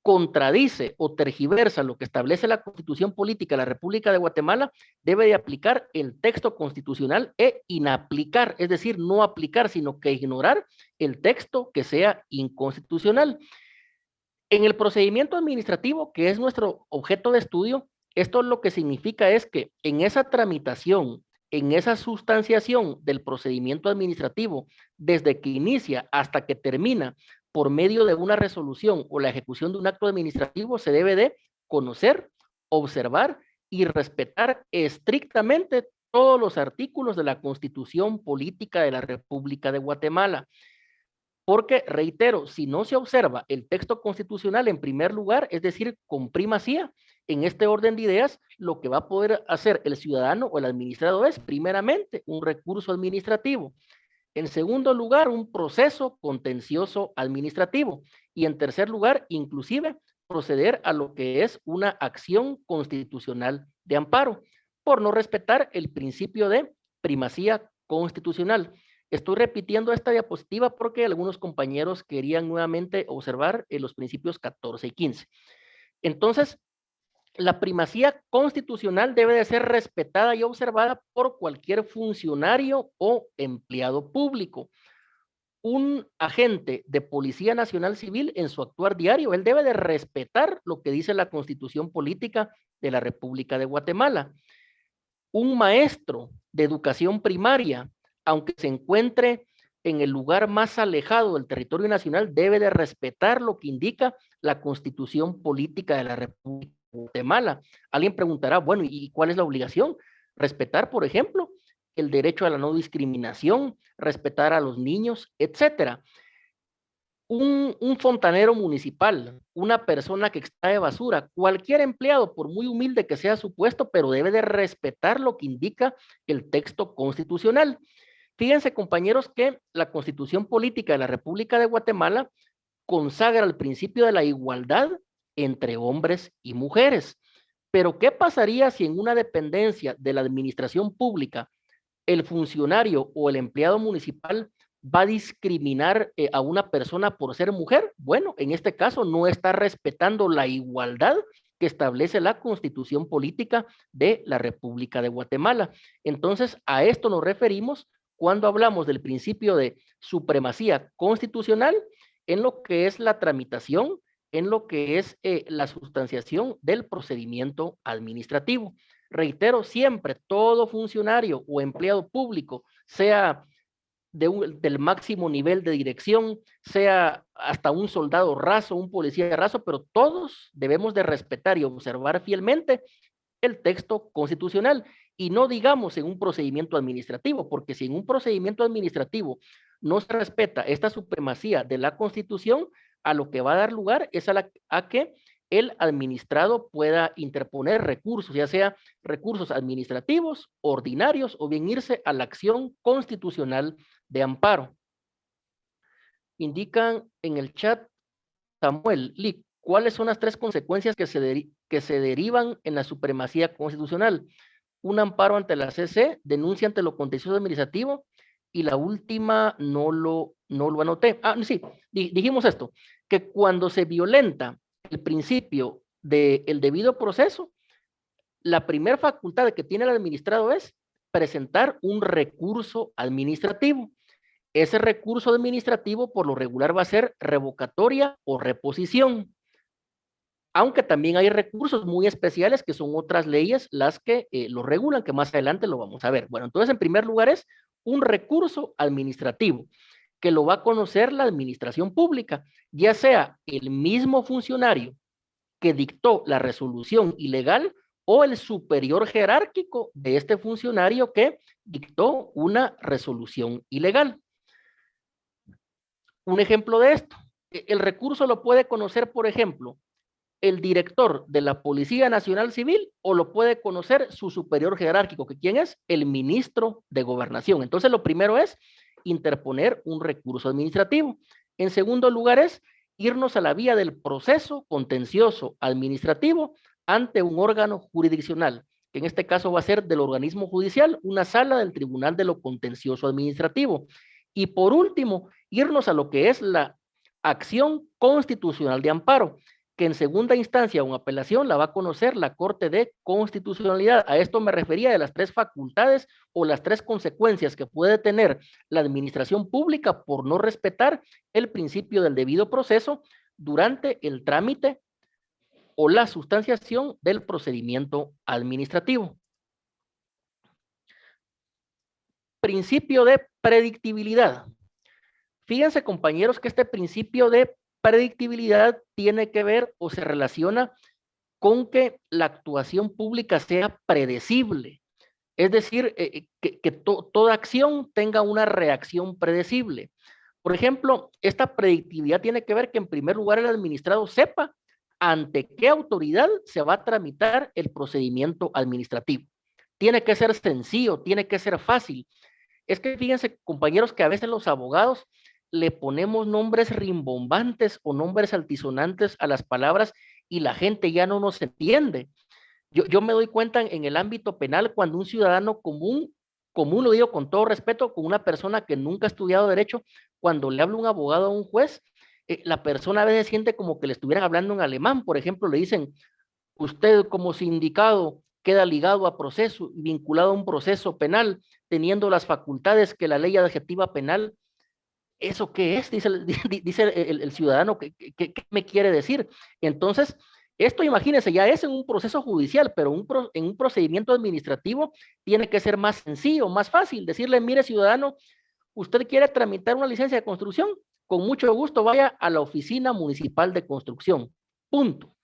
contradice o tergiversa lo que establece la Constitución Política de la República de Guatemala, debe de aplicar el texto constitucional e inaplicar, es decir, no aplicar, sino que ignorar el texto que sea inconstitucional. En el procedimiento administrativo, que es nuestro objeto de estudio, esto lo que significa es que en esa tramitación, en esa sustanciación del procedimiento administrativo, desde que inicia hasta que termina, por medio de una resolución o la ejecución de un acto administrativo, se debe de conocer, observar y respetar estrictamente todos los artículos de la Constitución Política de la República de Guatemala. Porque, reitero, si no se observa el texto constitucional en primer lugar, es decir, con primacía, en este orden de ideas, lo que va a poder hacer el ciudadano o el administrado es, primeramente, un recurso administrativo. En segundo lugar, un proceso contencioso administrativo. Y en tercer lugar, inclusive, proceder a lo que es una acción constitucional de amparo, por no respetar el principio de primacía constitucional. Estoy repitiendo esta diapositiva porque algunos compañeros querían nuevamente observar los principios 14 y 15. Entonces, la primacía constitucional debe de ser respetada y observada por cualquier funcionario o empleado público. Un agente de Policía Nacional Civil en su actuar diario, él debe de respetar lo que dice la Constitución Política de la República de Guatemala. Un maestro de educación primaria, aunque se encuentre en el lugar más alejado del territorio nacional, debe de respetar lo que indica la Constitución Política de la República de Guatemala. Alguien preguntará, bueno, ¿y cuál es la obligación? Respetar, por ejemplo, el derecho a la no discriminación, respetar a los niños, etcétera. Un fontanero municipal, una persona que extrae basura, cualquier empleado, por muy humilde que sea su puesto, pero debe de respetar lo que indica el texto constitucional. Fíjense, compañeros, que la Constitución Política de la República de Guatemala consagra el principio de la igualdad entre hombres y mujeres. Pero, ¿qué pasaría si en una dependencia de la administración pública el funcionario o el empleado municipal va a discriminar a una persona por ser mujer? Bueno, en este caso no está respetando la igualdad que establece la Constitución Política de la República de Guatemala. Entonces, a esto nos referimos cuando hablamos del principio de supremacía constitucional en lo que es la tramitación, en lo que es la sustanciación del procedimiento administrativo. Reitero, siempre todo funcionario o empleado público, sea del máximo nivel de dirección, sea hasta un soldado raso, un policía raso, pero todos debemos de respetar y observar fielmente el texto constitucional y no digamos en un procedimiento administrativo, porque si en un procedimiento administrativo no se respeta esta supremacía de la Constitución, a lo que va a dar lugar es a que el administrado pueda interponer recursos, ya sea recursos administrativos, ordinarios, o bien irse a la acción constitucional de amparo. indican en el chat, Samuel, Lee, ¿cuáles son las 3 consecuencias que se derivan en la supremacía constitucional? Un amparo ante la CC, denuncia ante lo contencioso administrativo, y la última no lo anoté. Ah, sí, dijimos esto, que cuando se violenta el principio del debido proceso, la primera facultad que tiene el administrado es presentar un recurso administrativo. Ese recurso administrativo por lo regular va a ser revocatoria o reposición. Aunque también hay recursos muy especiales que son otras leyes las que lo regulan, que más adelante lo vamos a ver. Bueno, entonces en primer lugar es un recurso administrativo que lo va a conocer la administración pública, ya sea el mismo funcionario que dictó la resolución ilegal o el superior jerárquico de este funcionario que dictó una resolución ilegal. Un ejemplo de esto, el recurso lo puede conocer, por ejemplo, el director de la Policía Nacional Civil o lo puede conocer su superior jerárquico, que quién es el ministro de Gobernación. Entonces, lo primero es interponer un recurso administrativo. En segundo lugar es irnos a la vía del proceso contencioso administrativo ante un órgano jurisdiccional, que en este caso va a ser del organismo judicial, una sala del Tribunal de lo Contencioso Administrativo. Y por último, irnos a lo que es la acción constitucional de amparo, que en segunda instancia o en apelación la va a conocer la Corte de Constitucionalidad. A esto me refería de las 3 facultades o las 3 consecuencias que puede tener la administración pública por no respetar el principio del debido proceso durante el trámite o la sustanciación del procedimiento administrativo. Principio de predictibilidad. Fíjense, compañeros, que este principio de predictibilidad tiene que ver o se relaciona con que la actuación pública sea predecible. Es decir, que toda acción tenga una reacción predecible. Por ejemplo, esta predictibilidad tiene que ver que en primer lugar el administrado sepa ante qué autoridad se va a tramitar el procedimiento administrativo. Tiene que ser sencillo, tiene que ser fácil. Es que fíjense, compañeros, que a veces los abogados le ponemos nombres rimbombantes o nombres altisonantes a las palabras y la gente ya no nos entiende. Yo me doy cuenta en el ámbito penal cuando un ciudadano común, lo digo con todo respeto, con una persona que nunca ha estudiado derecho, cuando le habla un abogado a un juez, la persona a veces siente como que le estuvieran hablando en alemán. Por ejemplo, le dicen, usted como sindicado queda ligado a proceso y vinculado a un proceso penal, teniendo las facultades que la ley adjetiva penal. ¿Eso qué es? Dice el ciudadano, ¿qué me quiere decir? Entonces, esto imagínense, ya es en un proceso judicial, pero en un procedimiento administrativo tiene que ser más sencillo, más fácil. Decirle, mire ciudadano, usted quiere tramitar una licencia de construcción, con mucho gusto vaya a la oficina municipal de construcción. Punto.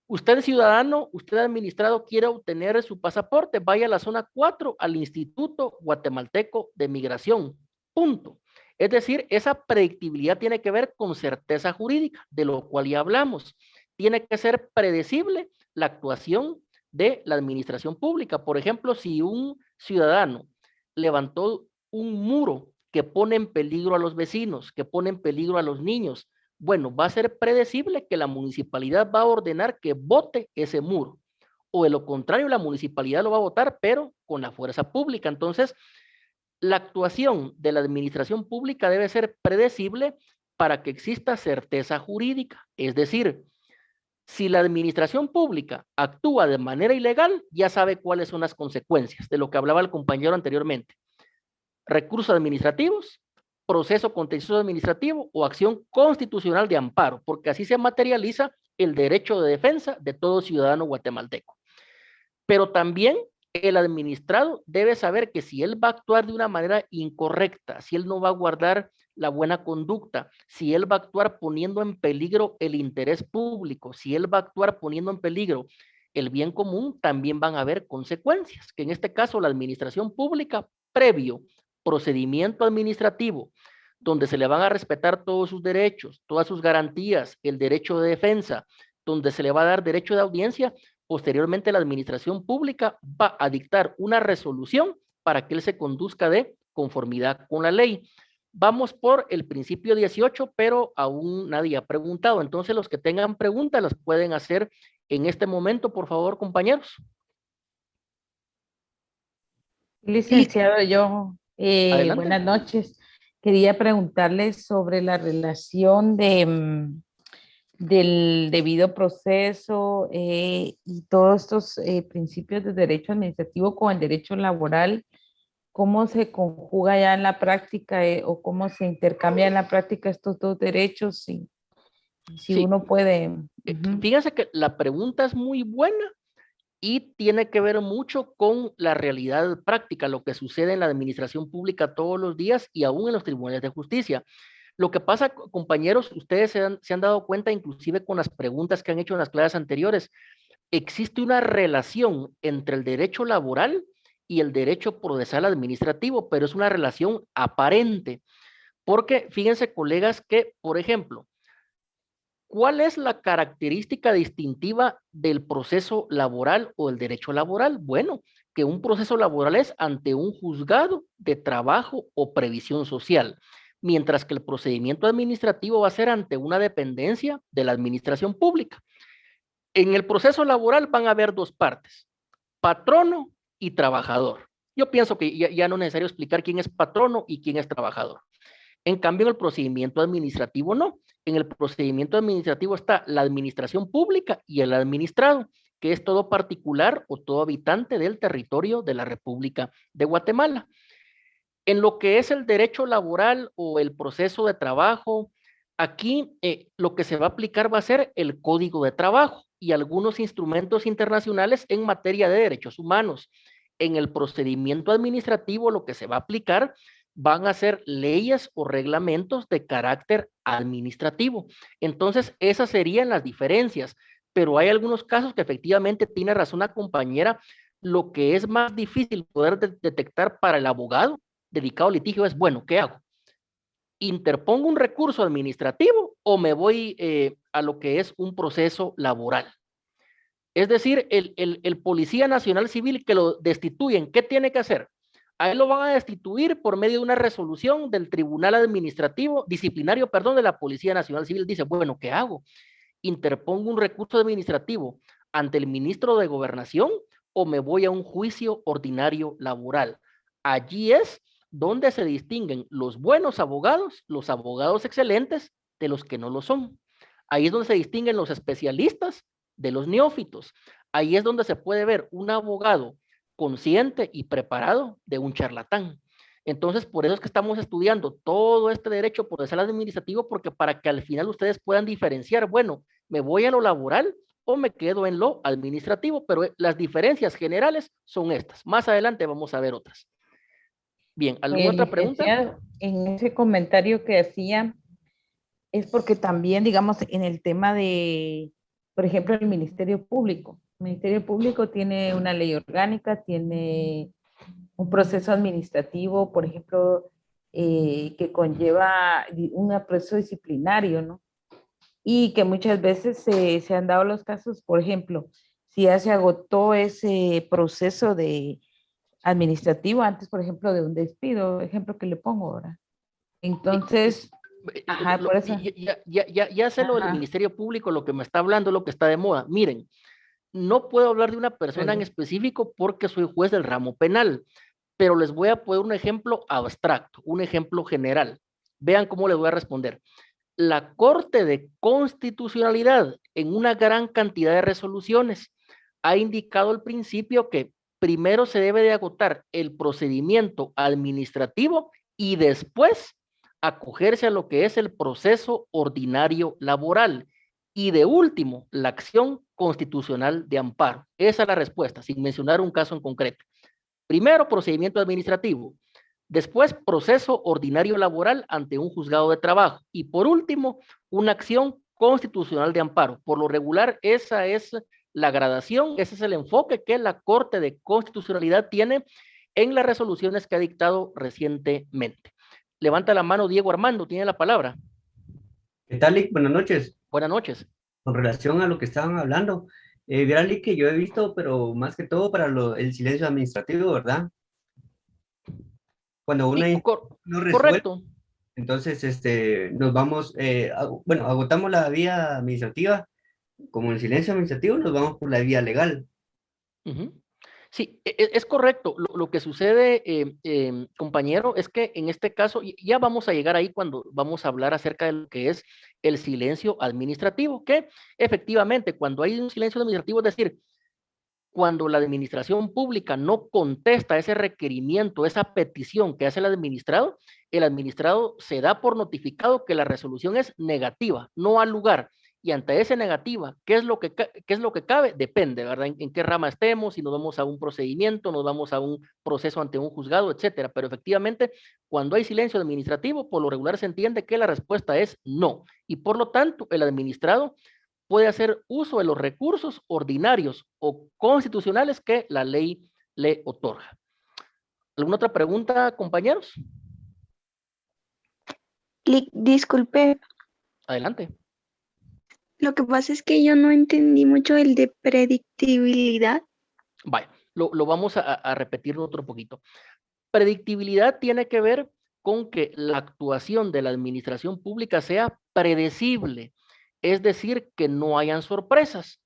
Usted ciudadano, usted administrado quiere obtener su pasaporte, vaya a la zona 4 al Instituto Guatemalteco de Migración. Punto. Es decir, esa predictibilidad tiene que ver con certeza jurídica, de lo cual ya hablamos. Tiene que ser predecible la actuación de la administración pública. Por ejemplo, si un ciudadano levantó un muro que pone en peligro a los vecinos, que pone en peligro a los niños, bueno, va a ser predecible que la municipalidad va a ordenar que bote ese muro. O de lo contrario, la municipalidad lo va a votar, pero con la fuerza pública. Entonces, la actuación de la administración pública debe ser predecible para que exista certeza jurídica. Es decir, si la administración pública actúa de manera ilegal, ya sabe cuáles son las consecuencias de lo que hablaba el compañero anteriormente. Recursos administrativos, proceso contencioso administrativo o acción constitucional de amparo, porque así se materializa el derecho de defensa de todo ciudadano guatemalteco. Pero también el administrado debe saber que si él va a actuar de una manera incorrecta, si él no va a guardar la buena conducta, si él va a actuar poniendo en peligro el interés público, si él va a actuar poniendo en peligro el bien común, también van a haber consecuencias, que en este caso la administración pública, previo procedimiento administrativo, donde se le van a respetar todos sus derechos, todas sus garantías, el derecho de defensa, donde se le va a dar derecho de audiencia, posteriormente la administración pública va a dictar una resolución para que él se conduzca de conformidad con la ley. Vamos por el principio 18, pero aún nadie ha preguntado. Entonces, los que tengan preguntas las pueden hacer en este momento, por favor, compañeros. Licenciado, yo, Adelante. buenas noches. Quería preguntarle sobre la relación del debido proceso y todos estos principios de derecho administrativo con el derecho laboral. ¿Cómo se conjuga ya en la práctica o cómo se intercambia en la práctica estos dos derechos? Si Sí, uno puede. Ujú. fíjense que la pregunta es muy buena y tiene que ver mucho con la realidad práctica, lo que sucede en la administración pública todos los días y aún en los tribunales de justicia. Lo que pasa, compañeros, ustedes se han dado cuenta, inclusive con las preguntas que han hecho en las clases anteriores, existe una relación entre el derecho laboral y el derecho procesal administrativo, pero es una relación aparente. Porque fíjense, colegas, que, por ejemplo, ¿cuál es la característica distintiva del proceso laboral o del derecho laboral? Bueno, que un proceso laboral es ante un juzgado de trabajo o previsión social, mientras que el procedimiento administrativo va a ser ante una dependencia de la administración pública. En el proceso laboral van a haber dos partes, patrono y trabajador. Yo pienso que ya no es necesario explicar quién es patrono y quién es trabajador. En cambio, en el procedimiento administrativo no. En el procedimiento administrativo está la administración pública y el administrado, que es todo particular o todo habitante del territorio de la República de Guatemala. En lo que es el derecho laboral o el proceso de trabajo, aquí lo que se va a aplicar va a ser el Código de Trabajo y algunos instrumentos internacionales en materia de derechos humanos. En el procedimiento administrativo lo que se va a aplicar van a ser leyes o reglamentos de carácter administrativo. Entonces, esas serían las diferencias, pero hay algunos casos que efectivamente tiene razón la compañera, lo que es más difícil poder detectar para el abogado dedicado al litigio es, bueno, ¿qué hago? ¿Interpongo un recurso administrativo o me voy a lo que es un proceso laboral? Es decir, el Policía Nacional Civil que lo destituyen, ¿qué tiene que hacer? A él lo van a destituir por medio de una resolución del Tribunal Administrativo, disciplinario, perdón, de la Policía Nacional Civil. Dice, bueno, ¿qué hago? ¿Interpongo un recurso administrativo ante el ministro de Gobernación o me voy a un juicio ordinario laboral? Allí es donde se distinguen los buenos abogados, los abogados excelentes, de los que no lo son. Ahí es donde se distinguen los especialistas de los neófitos. Ahí es donde se puede ver un abogado consciente y preparado de un charlatán. Entonces, por eso es que estamos estudiando todo este derecho procesal administrativo, porque para que al final ustedes puedan diferenciar, bueno, me voy a lo laboral o me quedo en lo administrativo, pero las diferencias generales son estas. Más adelante vamos a ver otras. Bien, ¿alguna otra pregunta? Licenciado, en ese comentario que hacía, es porque también, digamos, en el tema de, por ejemplo, el Ministerio Público. El Ministerio Público tiene una ley orgánica, tiene un proceso administrativo, por ejemplo, que conlleva un proceso disciplinario, ¿no? Y que muchas veces se han dado los casos, por ejemplo, si ya se agotó ese proceso de administrativo antes, por ejemplo, de un despido, ejemplo que le pongo ahora. Entonces, ajá, por eso. Ya sé lo del Ajá, Ministerio Público, lo que me está hablando, lo que está de moda. Miren, no puedo hablar de una persona en específico porque soy juez del ramo penal, pero les voy a poner un ejemplo abstracto, un ejemplo general. Vean cómo les voy a responder. La Corte de Constitucionalidad, en una gran cantidad de resoluciones, ha indicado el principio que primero se debe de agotar el procedimiento administrativo y después acogerse a lo que es el proceso ordinario laboral. Y de último, la acción constitucional de amparo. Esa es la respuesta, sin mencionar un caso en concreto. Primero, procedimiento administrativo. Después, proceso ordinario laboral ante un juzgado de trabajo. Y por último, una acción constitucional de amparo. Por lo regular, esa es la gradación, ese es el enfoque que la Corte de Constitucionalidad tiene en las resoluciones que ha dictado recientemente. Levanta la mano Diego Armando, tiene la palabra. ¿Qué tal, Lick? Buenas noches. Buenas noches. Con relación a lo que estaban hablando, verán, Lick, que yo he visto, pero más que todo para el silencio administrativo, ¿verdad? Cuando una Sí, no resuelve, correcto. Entonces, nos vamos, bueno, agotamos la vía administrativa, como el silencio administrativo, nos vamos por la vía legal. Ujú. Sí, es correcto. Lo que sucede, compañero, es que en este caso, y ya vamos a llegar ahí cuando vamos a hablar acerca de lo que es el silencio administrativo, que efectivamente cuando hay un silencio administrativo, es decir, cuando la administración pública no contesta ese requerimiento, esa petición que hace el administrado se da por notificado que la resolución es negativa, no al lugar. Y ante esa negativa, qué es lo que cabe? Depende, ¿verdad? En qué rama estemos, si nos vamos a un procedimiento, nos vamos a un proceso ante un juzgado, etcétera. Pero efectivamente, cuando hay silencio administrativo, por lo regular se entiende que la respuesta es no. Y por lo tanto, el administrado puede hacer uso de los recursos ordinarios o constitucionales que la ley le otorga. ¿Alguna otra pregunta, compañeros? Disculpe, Adelante. lo que pasa es que yo no entendí mucho el de predictibilidad. Vaya, lo vamos a repetir otro poquito. Predictibilidad tiene que ver con que la actuación de la administración pública sea predecible, es decir, que no hayan sorpresas.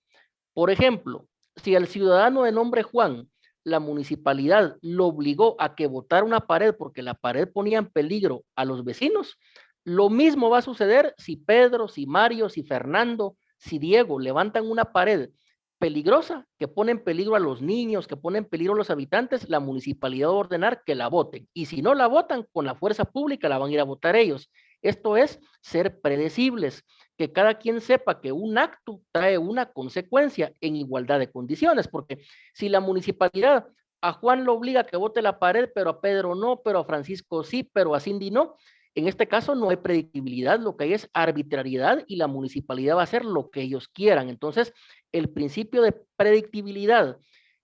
Por ejemplo, si al ciudadano de nombre Juan, la municipalidad lo obligó a que botara una pared porque la pared ponía en peligro a los vecinos, lo mismo va a suceder si Pedro, si Mario, si Fernando, si Diego levantan una pared peligrosa que pone en peligro a los niños, que pone en peligro a los habitantes, la municipalidad va a ordenar que la voten. Y si no la votan, con la fuerza pública la van a ir a votar ellos. Esto es ser predecibles, que cada quien sepa que un acto trae una consecuencia en igualdad de condiciones, porque si la municipalidad a Juan lo obliga a que vote la pared, pero a Pedro no, pero a Francisco sí, pero a Cindy no, en este caso no hay predictibilidad, lo que hay es arbitrariedad y la municipalidad va a hacer lo que ellos quieran. Entonces, el principio de predictibilidad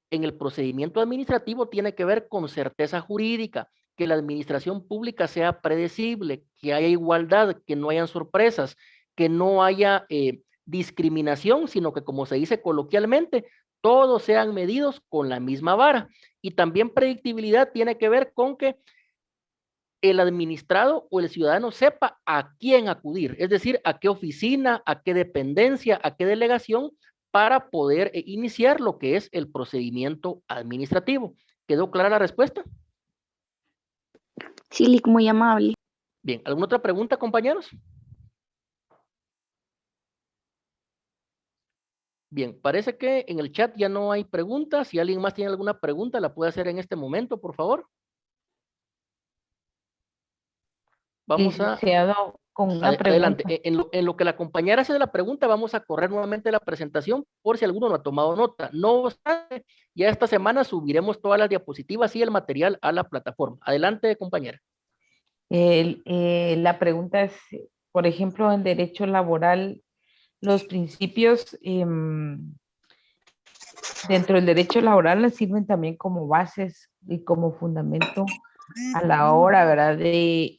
en el procedimiento administrativo tiene que ver con certeza jurídica, que la administración pública sea predecible, que haya igualdad, que no hayan sorpresas, que no haya discriminación, sino que como se dice coloquialmente, todos sean medidos con la misma vara. Y también predictibilidad tiene que ver con que el administrado o el ciudadano sepa a quién acudir, es decir, a qué oficina, a qué dependencia, a qué delegación para poder iniciar lo que es el procedimiento administrativo. ¿Quedó clara la respuesta? Sí, Lick, muy amable. Bien, ¿alguna otra pregunta, compañeros? Bien, parece que en el chat ya no hay preguntas. Si alguien más tiene alguna pregunta, la puede hacer en este momento, por favor. Vamos a... Licenciado, con una Adelante. pregunta. En lo que la compañera hace la pregunta, vamos a correr nuevamente la presentación por si alguno no ha tomado nota. No obstante, ya esta semana subiremos todas las diapositivas y el material a la plataforma. Adelante, compañera. La pregunta es, por ejemplo, en derecho laboral, los principios dentro del derecho laboral les sirven también como bases y como fundamento a la hora, ¿verdad? De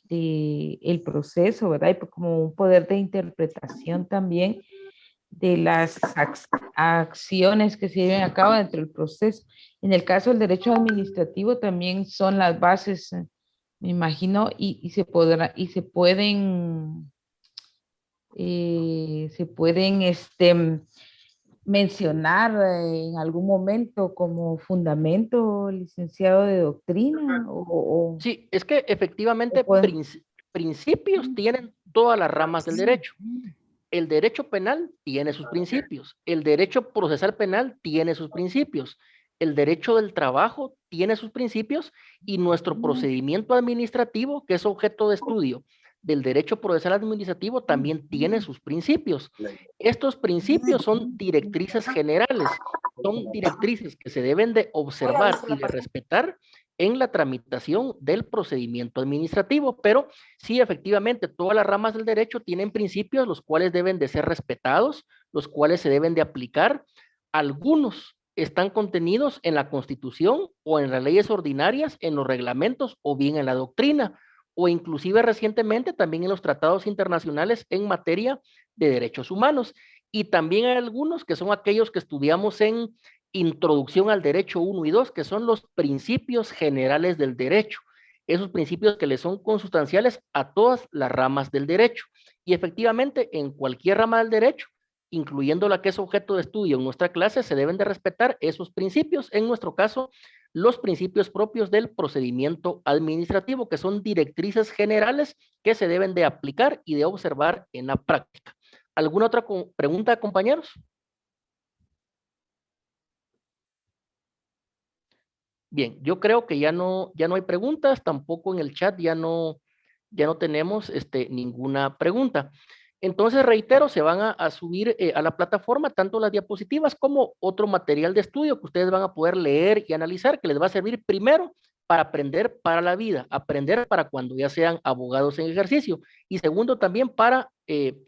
el proceso, ¿verdad? Y como un poder de interpretación también de las acciones que se lleven a cabo dentro del proceso. En el caso del derecho administrativo también son las bases, me imagino, y se pueden mencionar en algún momento como fundamento, licenciado de doctrina Sí, es que efectivamente puede- principios tienen todas las ramas del derecho. El derecho penal tiene sus principios, el derecho procesal penal tiene sus principios, el derecho del trabajo tiene sus principios y nuestro procedimiento administrativo, que es objeto de estudio del derecho procesal administrativo, también tiene sus principios. Estos principios son directrices generales, son directrices que se deben de observar y de respetar en la tramitación del procedimiento administrativo, pero sí, efectivamente, todas las ramas del derecho tienen principios los cuales deben de ser respetados, los cuales se deben de aplicar. Algunos están contenidos en la Constitución o en las leyes ordinarias, en los reglamentos o bien en la doctrina, o inclusive recientemente también en los tratados internacionales en materia de derechos humanos. Y también hay algunos que son aquellos que estudiamos en Introducción al Derecho 1 y 2, que son los principios generales del derecho. esos principios que le son consustanciales a todas las ramas del derecho. Y efectivamente, en cualquier rama del derecho, incluyendo la que es objeto de estudio en nuestra clase, se deben de respetar esos principios. En nuestro caso, los principios propios del procedimiento administrativo, que son directrices generales que se deben de aplicar y de observar en la práctica. ¿Alguna otra pregunta, compañeros? Bien, yo creo que ya no hay preguntas, tampoco en el chat ya no tenemos ninguna pregunta. Entonces, reitero, se van a subir a la plataforma tanto las diapositivas como otro material de estudio que ustedes van a poder leer y analizar, que les va a servir primero para aprender para la vida, aprender para cuando ya sean abogados en ejercicio, y segundo también para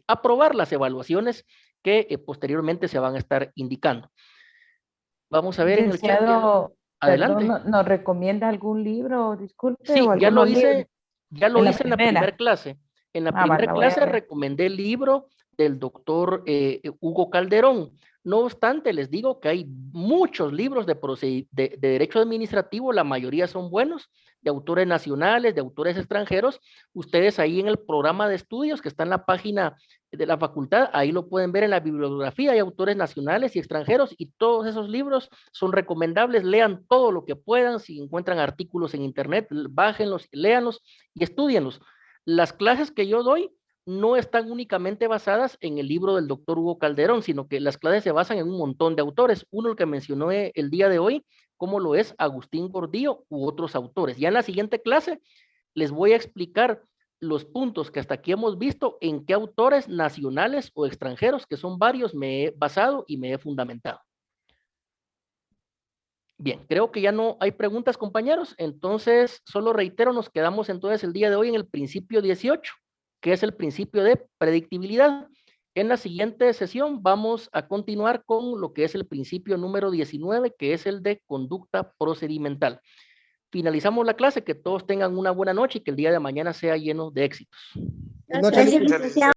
aprobar las evaluaciones que posteriormente se van a estar indicando. Vamos a ver en el chat. Licenciado, Adelante. perdón, ¿nos recomienda algún libro? Disculpe. Sí, o ya lo algunos libros? hice en la primera clase. En la primera la voy a clase ver. recomendé el libro del doctor Hugo Calderón. No obstante, les digo que hay muchos libros de derecho administrativo, la mayoría son buenos, de autores nacionales, de autores extranjeros. Ustedes ahí en el programa de estudios que está en la página de la facultad, ahí lo pueden ver en la bibliografía, hay autores nacionales y extranjeros y todos esos libros son recomendables. Lean todo lo que puedan, si encuentran artículos en internet, bájenlos, léanlos y estudienlos. Las clases que yo doy no están únicamente basadas en el libro del doctor Hugo Calderón, sino que las clases se basan en un montón de autores. Uno, el que mencionó el día de hoy, como lo es Agustín Gordillo u otros autores. Ya en la siguiente clase les voy a explicar los puntos que hasta aquí hemos visto, en qué autores nacionales o extranjeros, que son varios, me he basado y me he fundamentado. Bien, creo que ya no hay preguntas, compañeros. Entonces, solo reitero, nos quedamos entonces el día de hoy en el principio 18, que es el principio de predictibilidad. En la siguiente sesión vamos a continuar con lo que es el principio número 19, que es el de conducta procedimental. Finalizamos la clase, que todos tengan una buena noche y que el día de mañana sea lleno de éxitos. Buenas noches. Gracias, licenciado.